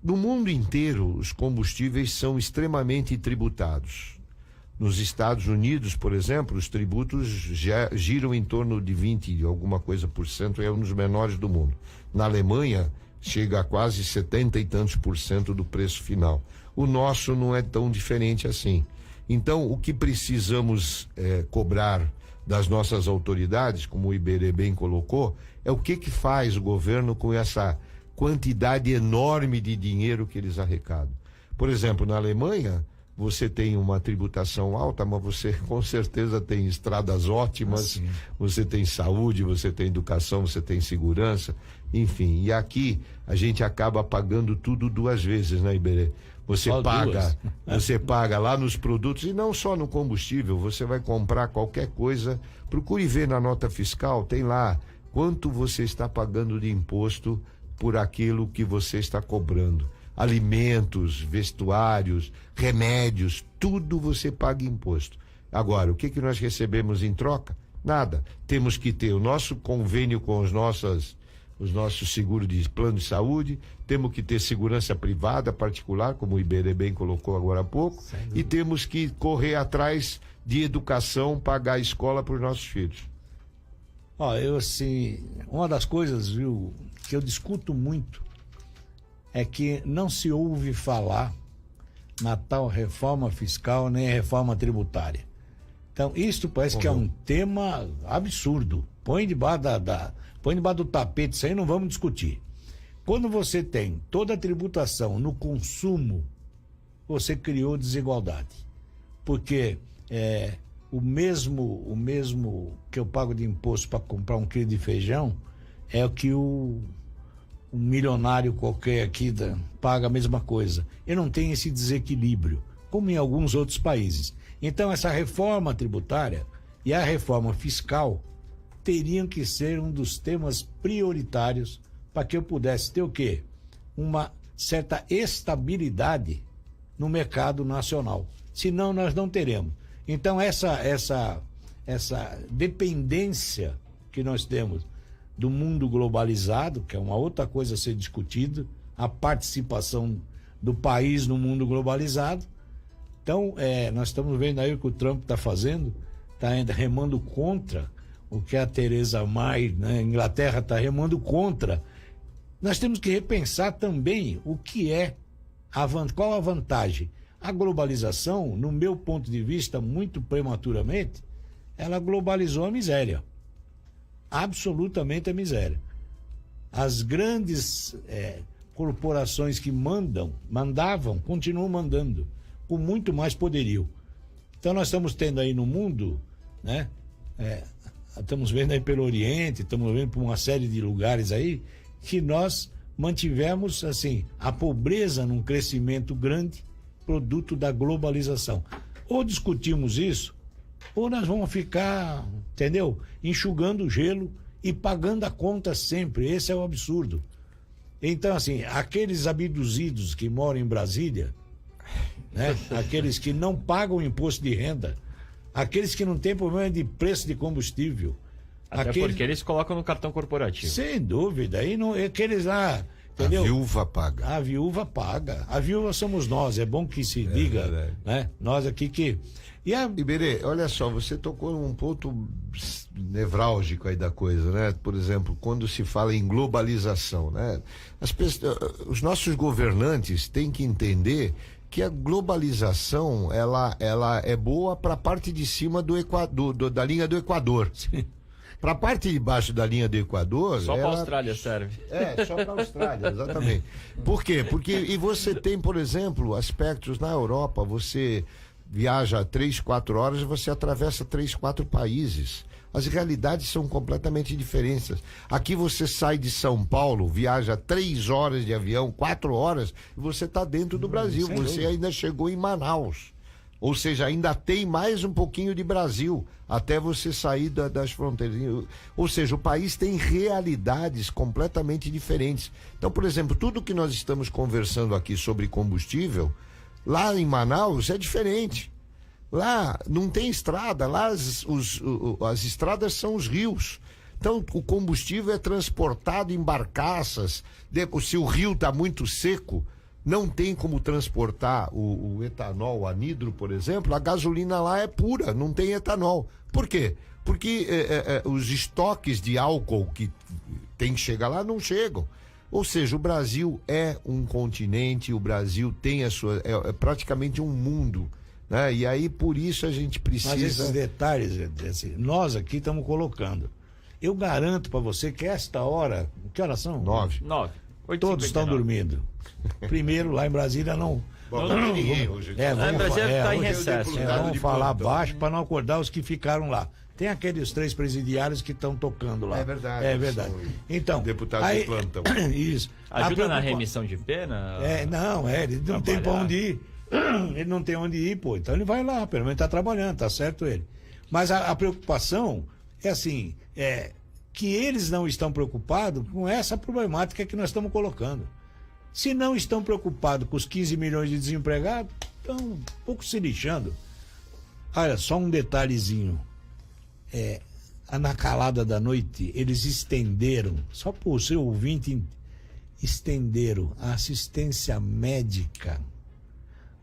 No mundo inteiro, os combustíveis são extremamente tributados. Nos Estados Unidos, por exemplo, os tributos giram em torno de 20 alguma coisa por cento, é um dos menores do mundo. Na Alemanha, chega a quase 70 e tantos % do preço final. O nosso não é tão diferente assim. Então, o que precisamos cobrar das nossas autoridades, como o Iberê bem colocou, é o que faz o governo com essa quantidade enorme de dinheiro que eles arrecadam. Por exemplo, na Alemanha, você tem uma tributação alta, mas você com certeza tem estradas ótimas, você tem saúde, você tem educação, você tem segurança, enfim. E aqui a gente acaba pagando tudo duas vezes, né, Iberê? Você Só paga, duas. você paga lá nos produtos e não só no combustível, você vai comprar qualquer coisa, procure ver na nota fiscal, tem lá quanto você está pagando de imposto por aquilo que você está cobrando. Alimentos, vestuários, remédios, tudo você paga imposto. Agora, o que nós recebemos em troca? Nada. Temos que ter o nosso convênio com os nossos seguros de plano de saúde, temos que ter segurança privada, particular, como o Iberê bem colocou agora há pouco, e temos que correr atrás de educação, pagar a escola para os nossos filhos. Uma das coisas, viu, que eu discuto muito é que não se ouve falar na tal reforma fiscal nem reforma tributária. Então, isto parece que é um tema absurdo. Põe debaixo do tapete, isso aí não vamos discutir. Quando você tem toda a tributação no consumo, você criou desigualdade. Porque o mesmo que eu pago de imposto para comprar 1 quilo de feijão é o que um milionário qualquer aqui paga a mesma coisa. Eu não tenho esse desequilíbrio, como em alguns outros países. Então, essa reforma tributária e a reforma fiscal teriam que ser um dos temas prioritários para que eu pudesse ter o quê? Uma certa estabilidade no mercado nacional. Senão, nós não teremos. Então, essa dependência que nós temos do mundo globalizado, que é uma outra coisa a ser discutida, a participação do país no mundo globalizado. Então, nós estamos vendo aí o que o Trump está fazendo, está ainda remando contra o que a Theresa May, né, Inglaterra, está remando contra. Nós temos que repensar também o que qual a vantagem. A globalização, no meu ponto de vista, muito prematuramente, ela globalizou a miséria. Absolutamente a miséria. As grandes corporações que mandavam, continuam mandando, com muito mais poderio. Então nós estamos tendo aí no mundo, né? Estamos vendo aí pelo Oriente, estamos vendo por uma série de lugares aí, que nós mantivemos, assim, a pobreza num crescimento grande, produto da globalização. Ou discutimos isso, ou nós vamos ficar, entendeu? Enxugando o gelo e pagando a conta sempre. Esse é o absurdo. Então, assim, aqueles abduzidos que moram em Brasília, né? Aqueles que não pagam imposto de renda, aqueles que não têm problema de preço de combustível. Até porque eles colocam no cartão corporativo. Sem dúvida. Aí não, aqueles lá, entendeu? A viúva paga. A viúva paga. A viúva somos nós. É bom que se diga, né? Nós aqui que... Iberê, olha só, você tocou num ponto nevrálgico aí da coisa, né? Por exemplo, quando se fala em globalização, né? Os nossos governantes têm que entender que a globalização, ela é boa para a parte de cima da linha do Equador. Para a parte de baixo da linha do Equador... Só para a Austrália serve. Só para a Austrália, exatamente. Por quê? Porque você tem, por exemplo, aspectos na Europa, você viaja 3, 4 horas e você atravessa 3, 4 países. As realidades são completamente diferentes. Aqui você sai de São Paulo, viaja 3 horas de avião, 4 horas, e você está dentro do Brasil. Você ainda chegou em Manaus. Ou seja, ainda tem mais um pouquinho de Brasil até você sair das fronteiras. Ou seja, o país tem realidades completamente diferentes. Então, por exemplo, tudo que nós estamos conversando aqui sobre combustível, lá em Manaus é diferente. Lá não tem estrada, lá as estradas são os rios. Então o combustível é transportado em barcaças. Se o rio está muito seco, não tem como transportar o etanol, o anidro, por exemplo. A gasolina lá é pura, não tem etanol. Por quê? Porque os estoques de álcool que tem que chegar lá não chegam. Ou seja, o Brasil é um continente, o Brasil tem a sua... é praticamente um mundo, né? E aí, por isso, a gente precisa... Mas esses detalhes, assim, nós aqui estamos colocando. Eu garanto para você que esta hora... Que horas são? 9. Todos estão dormindo. Primeiro, lá em Brasília, não... Bom, não tem ninguém hoje. Brasília está em recesso. Vamos falar baixo para não acordar os que ficaram lá. Tem aqueles 3 presidiários que estão tocando lá. É verdade. É verdade. Então, deputado de plantão. Isso. Ajuda na remissão de pena? Ele não tem pra onde ir. Ele não tem onde ir, pô. Então ele vai lá, pelo menos tá trabalhando, tá certo ele. Mas a preocupação é assim, que eles não estão preocupados com essa problemática que nós estamos colocando. Se não estão preocupados com os 15 milhões de desempregados, estão um pouco se lixando. Olha, só um detalhezinho. Na calada da noite, eles estenderam, só para o seu ouvinte, estenderam a assistência médica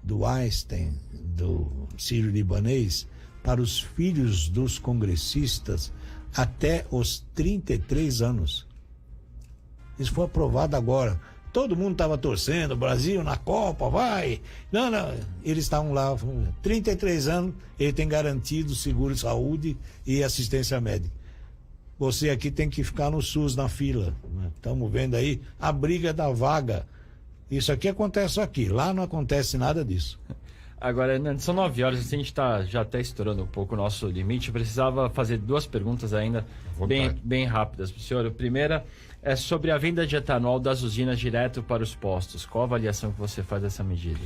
do Einstein, do Sírio-Libanês, para os filhos dos congressistas até os 33 anos. Isso foi aprovado agora. Todo mundo estava torcendo, o Brasil na Copa, vai. Não, eles estavam lá, 33 anos, ele tem garantido seguro de saúde e assistência médica. Você aqui tem que ficar no SUS, na fila. Estamos vendo aí a briga da vaga. Isso aqui acontece aqui, lá não acontece nada disso. Agora, são 9 horas, a gente está já até estourando um pouco o nosso limite. Eu precisava fazer 2 perguntas ainda, bem rápidas para o senhor. A primeira é sobre a venda de etanol das usinas direto para os postos. Qual a avaliação que você faz dessa medida?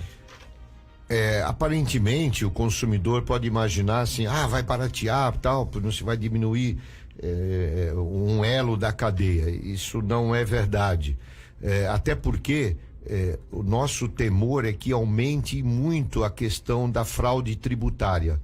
Aparentemente, o consumidor pode imaginar assim, vai baratear, tal, não se vai diminuir um elo da cadeia. Isso não é verdade. Até porque o nosso temor é que aumente muito a questão da fraude tributária.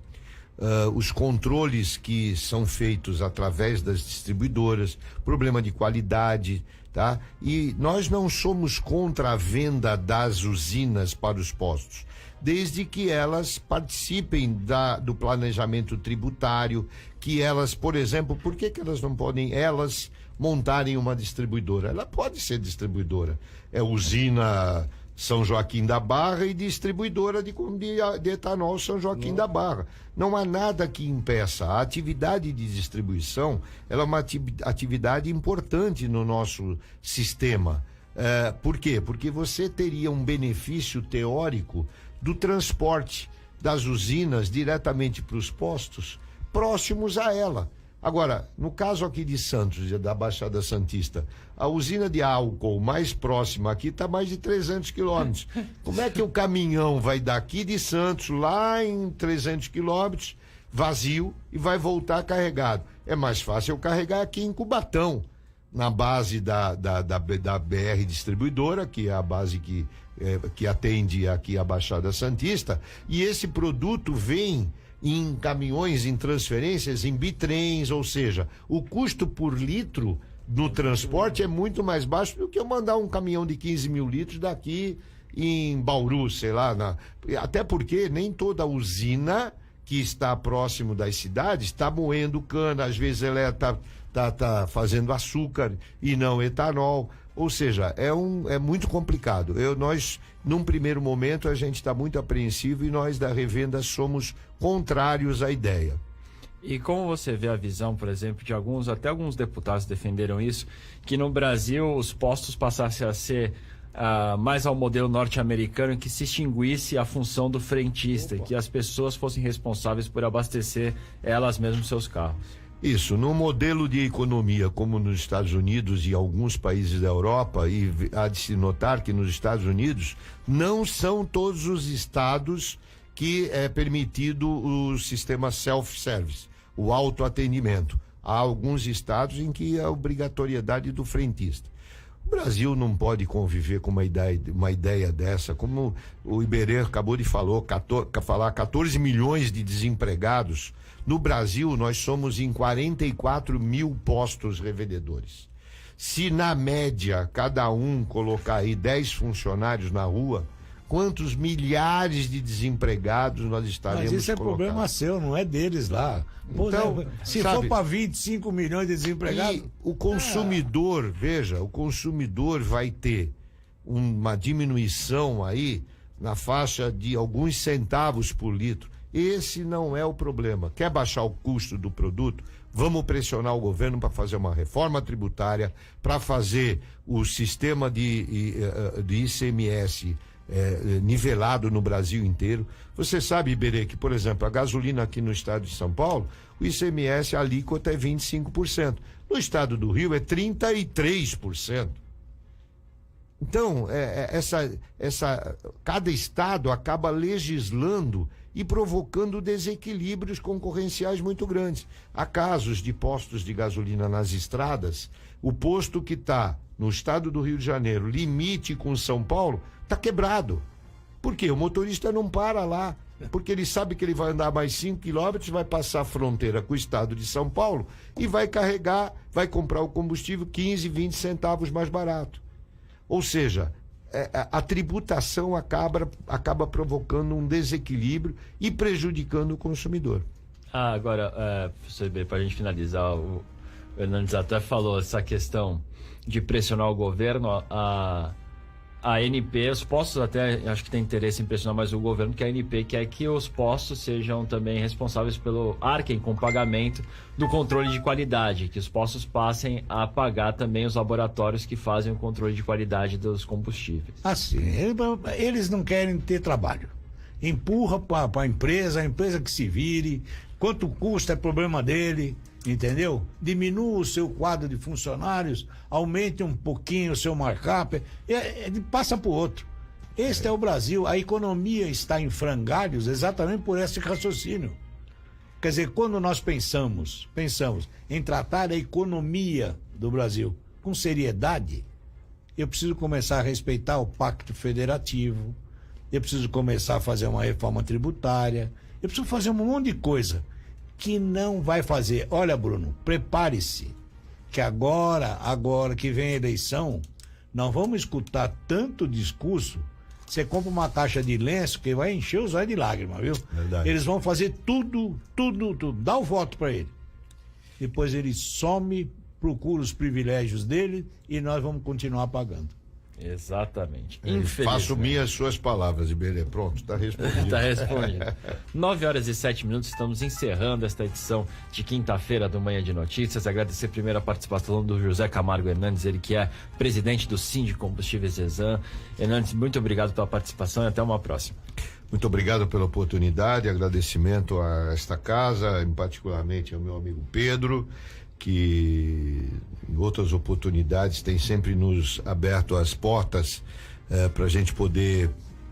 Os controles que são feitos através das distribuidoras, problema de qualidade, tá? E nós não somos contra a venda das usinas para os postos, desde que elas participem do planejamento tributário, que elas, por exemplo, por que elas não podem, montarem uma distribuidora? Ela pode ser distribuidora, usina São Joaquim da Barra e distribuidora de etanol São Joaquim da Barra. Não há nada que impeça. A atividade de distribuição, ela é uma atividade importante no nosso sistema. Por quê? Porque você teria um benefício teórico do transporte das usinas diretamente para os postos próximos a ela. Agora, no caso aqui de Santos, da Baixada Santista, a usina de álcool mais próxima aqui está mais de 300 quilômetros. Como é que o caminhão vai daqui de Santos, lá em 300 quilômetros, vazio, e vai voltar carregado? É mais fácil eu carregar aqui em Cubatão, na base da BR Distribuidora, que é a base que atende aqui a Baixada Santista, e esse produto vem em caminhões, em transferências, em bitrens, ou seja, o custo por litro no transporte é muito mais baixo do que eu mandar um caminhão de 15 mil litros daqui em Bauru, sei lá. Até porque nem toda usina que está próximo das cidades está moendo cana, às vezes ela tá fazendo açúcar e não etanol. Ou seja, é muito complicado. Nós, num primeiro momento, a gente está muito apreensivo e nós da Revenda somos contrários à ideia. E como você vê a visão, por exemplo, de até alguns deputados defenderam isso, que no Brasil os postos passassem a ser mais ao modelo norte-americano, que se extinguisse a função do frentista, que as pessoas fossem responsáveis por abastecer elas mesmas seus carros? Isso, no modelo de economia como nos Estados Unidos e alguns países da Europa, e há de se notar que nos Estados Unidos não são todos os estados que é permitido o sistema self-service, o autoatendimento. Há alguns estados em que há obrigatoriedade do frentista. O Brasil não pode conviver com uma ideia dessa, como o Iberê acabou de falar, 14 milhões de desempregados. No Brasil, nós somos em 44 mil postos revendedores. Se na média cada um colocar aí 10 funcionários na rua, quantos milhares de desempregados nós estaremos colocando? Mas isso é problema seu, não é deles lá. Então, se for para 25 milhões de desempregados... E o consumidor, veja, o consumidor vai ter uma diminuição aí na faixa de alguns centavos por litro. Esse não é o problema. Quer baixar o custo do produto? Vamos pressionar o governo para fazer uma reforma tributária, para fazer o sistema de ICMS nivelado no Brasil inteiro. Você sabe, Iberê, que, por exemplo, a gasolina aqui no estado de São Paulo, o ICMS, a alíquota é 25%. No estado do Rio é 33%. Então, cada estado acaba legislando e provocando desequilíbrios concorrenciais muito grandes. Há casos de postos de gasolina nas estradas, o posto que está no estado do Rio de Janeiro, limite com São Paulo, está quebrado. Por quê? O motorista não para lá, porque ele sabe que ele vai andar mais 5 quilômetros, vai passar a fronteira com o estado de São Paulo e vai carregar, vai comprar o combustível 15, 20 centavos mais barato. Ou seja, a tributação acaba provocando um desequilíbrio e prejudicando o consumidor. Agora, professor Iberê, para a gente finalizar, o Hernandes até falou essa questão de pressionar o governo, a ANP, os postos até acho que tem interesse em pressionar mais o governo, que a ANP quer que os postos sejam também responsáveis pelo arquem com pagamento do controle de qualidade, que os postos passem a pagar também os laboratórios que fazem o controle de qualidade dos combustíveis. Assim, eles não querem ter trabalho. Empurra para a empresa que se vire, quanto custa é problema dele, entendeu? Diminua o seu quadro de funcionários, aumente um pouquinho o seu markup, passa para o outro. Este é o Brasil, a economia está em frangalhos exatamente por esse raciocínio. Quer dizer, quando nós pensamos em tratar a economia do Brasil com seriedade, eu preciso começar a respeitar o Pacto Federativo, eu preciso começar a fazer uma reforma tributária, eu preciso fazer um monte de coisa que não vai fazer. Olha, Bruno, prepare-se, que agora que vem a eleição, nós vamos escutar tanto discurso, você compra uma caixa de lenço que vai encher os olhos de lágrimas, viu? Verdade. Eles vão fazer tudo, dá o voto para ele. Depois ele some, procura os privilégios dele e nós vamos continuar pagando. Exatamente. Faço minhas suas palavras, Iberê. Pronto, está respondido. Está respondido. 9h07, estamos encerrando esta edição de quinta-feira do Manhã de Notícias. Agradecer primeiro a participação do José Camargo Hernandes, ele que é presidente do Síndico Combustíveis Exam. Hernandes, muito obrigado pela participação e até uma próxima. Muito obrigado pela oportunidade, agradecimento a esta casa, particularmente ao meu amigo Pedro, que em outras oportunidades tem sempre nos aberto as portas para a gente poder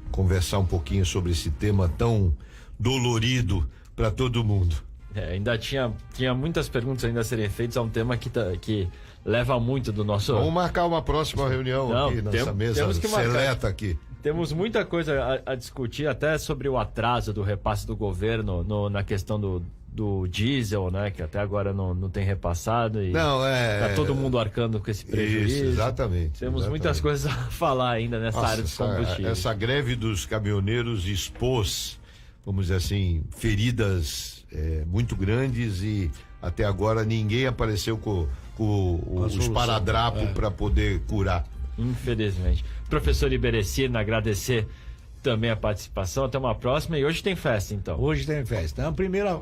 conversar um pouquinho sobre esse tema tão dolorido para todo mundo. Ainda tinha muitas perguntas ainda a serem feitas, é um tema que leva muito do nosso... Vamos marcar uma próxima reunião aqui nessa mesa seleta aqui. Temos muita coisa a discutir, até sobre o atraso do repasse do governo na questão do diesel, né? Que até agora não tem repassado e tá todo mundo arcando com esse prejuízo. Isso, exatamente. Temos muitas coisas a falar ainda nessa área dos combustíveis. Essa greve dos caminhoneiros expôs, vamos dizer assim, feridas muito grandes e até agora ninguém apareceu com os esparadrapo para poder curar. Infelizmente. Professor Iberê, agradecer também a participação. Até uma próxima. E hoje tem festa, então. Hoje tem festa. Então, primeiro,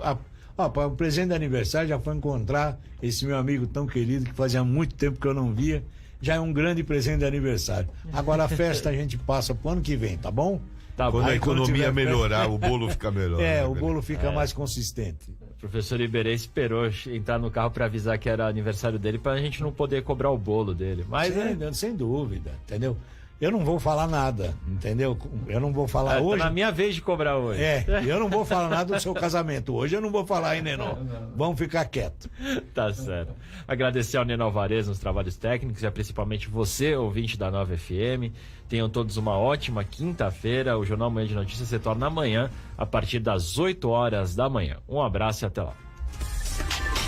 o presente de aniversário já foi encontrar esse meu amigo tão querido que fazia muito tempo que eu não via. Já é um grande presente de aniversário. Agora a festa a gente passa pro ano que vem, tá bom? Tá bom. Quando a economia melhorar, o bolo fica melhor. O bolo fica mais consistente. O professor Iberê esperou entrar no carro para avisar que era aniversário dele, para a gente não poder cobrar o bolo dele. Mas sem dúvida, entendeu? Eu não vou falar nada, entendeu? Eu não vou falar hoje. Tá na minha vez de cobrar hoje. Eu não vou falar nada do seu casamento hoje, eu não vou falar aí, Nenó. Vamos ficar quieto. Tá certo. Agradecer ao Nenó Alvarez nos trabalhos técnicos e principalmente você, ouvinte da 9 FM. Tenham todos uma ótima quinta-feira. O Jornal Manhã de Notícias se torna amanhã, a partir das 8 horas da manhã. Um abraço e até lá.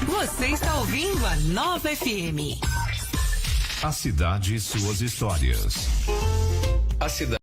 Você está ouvindo a 9 FM. A cidade e suas histórias. A cidade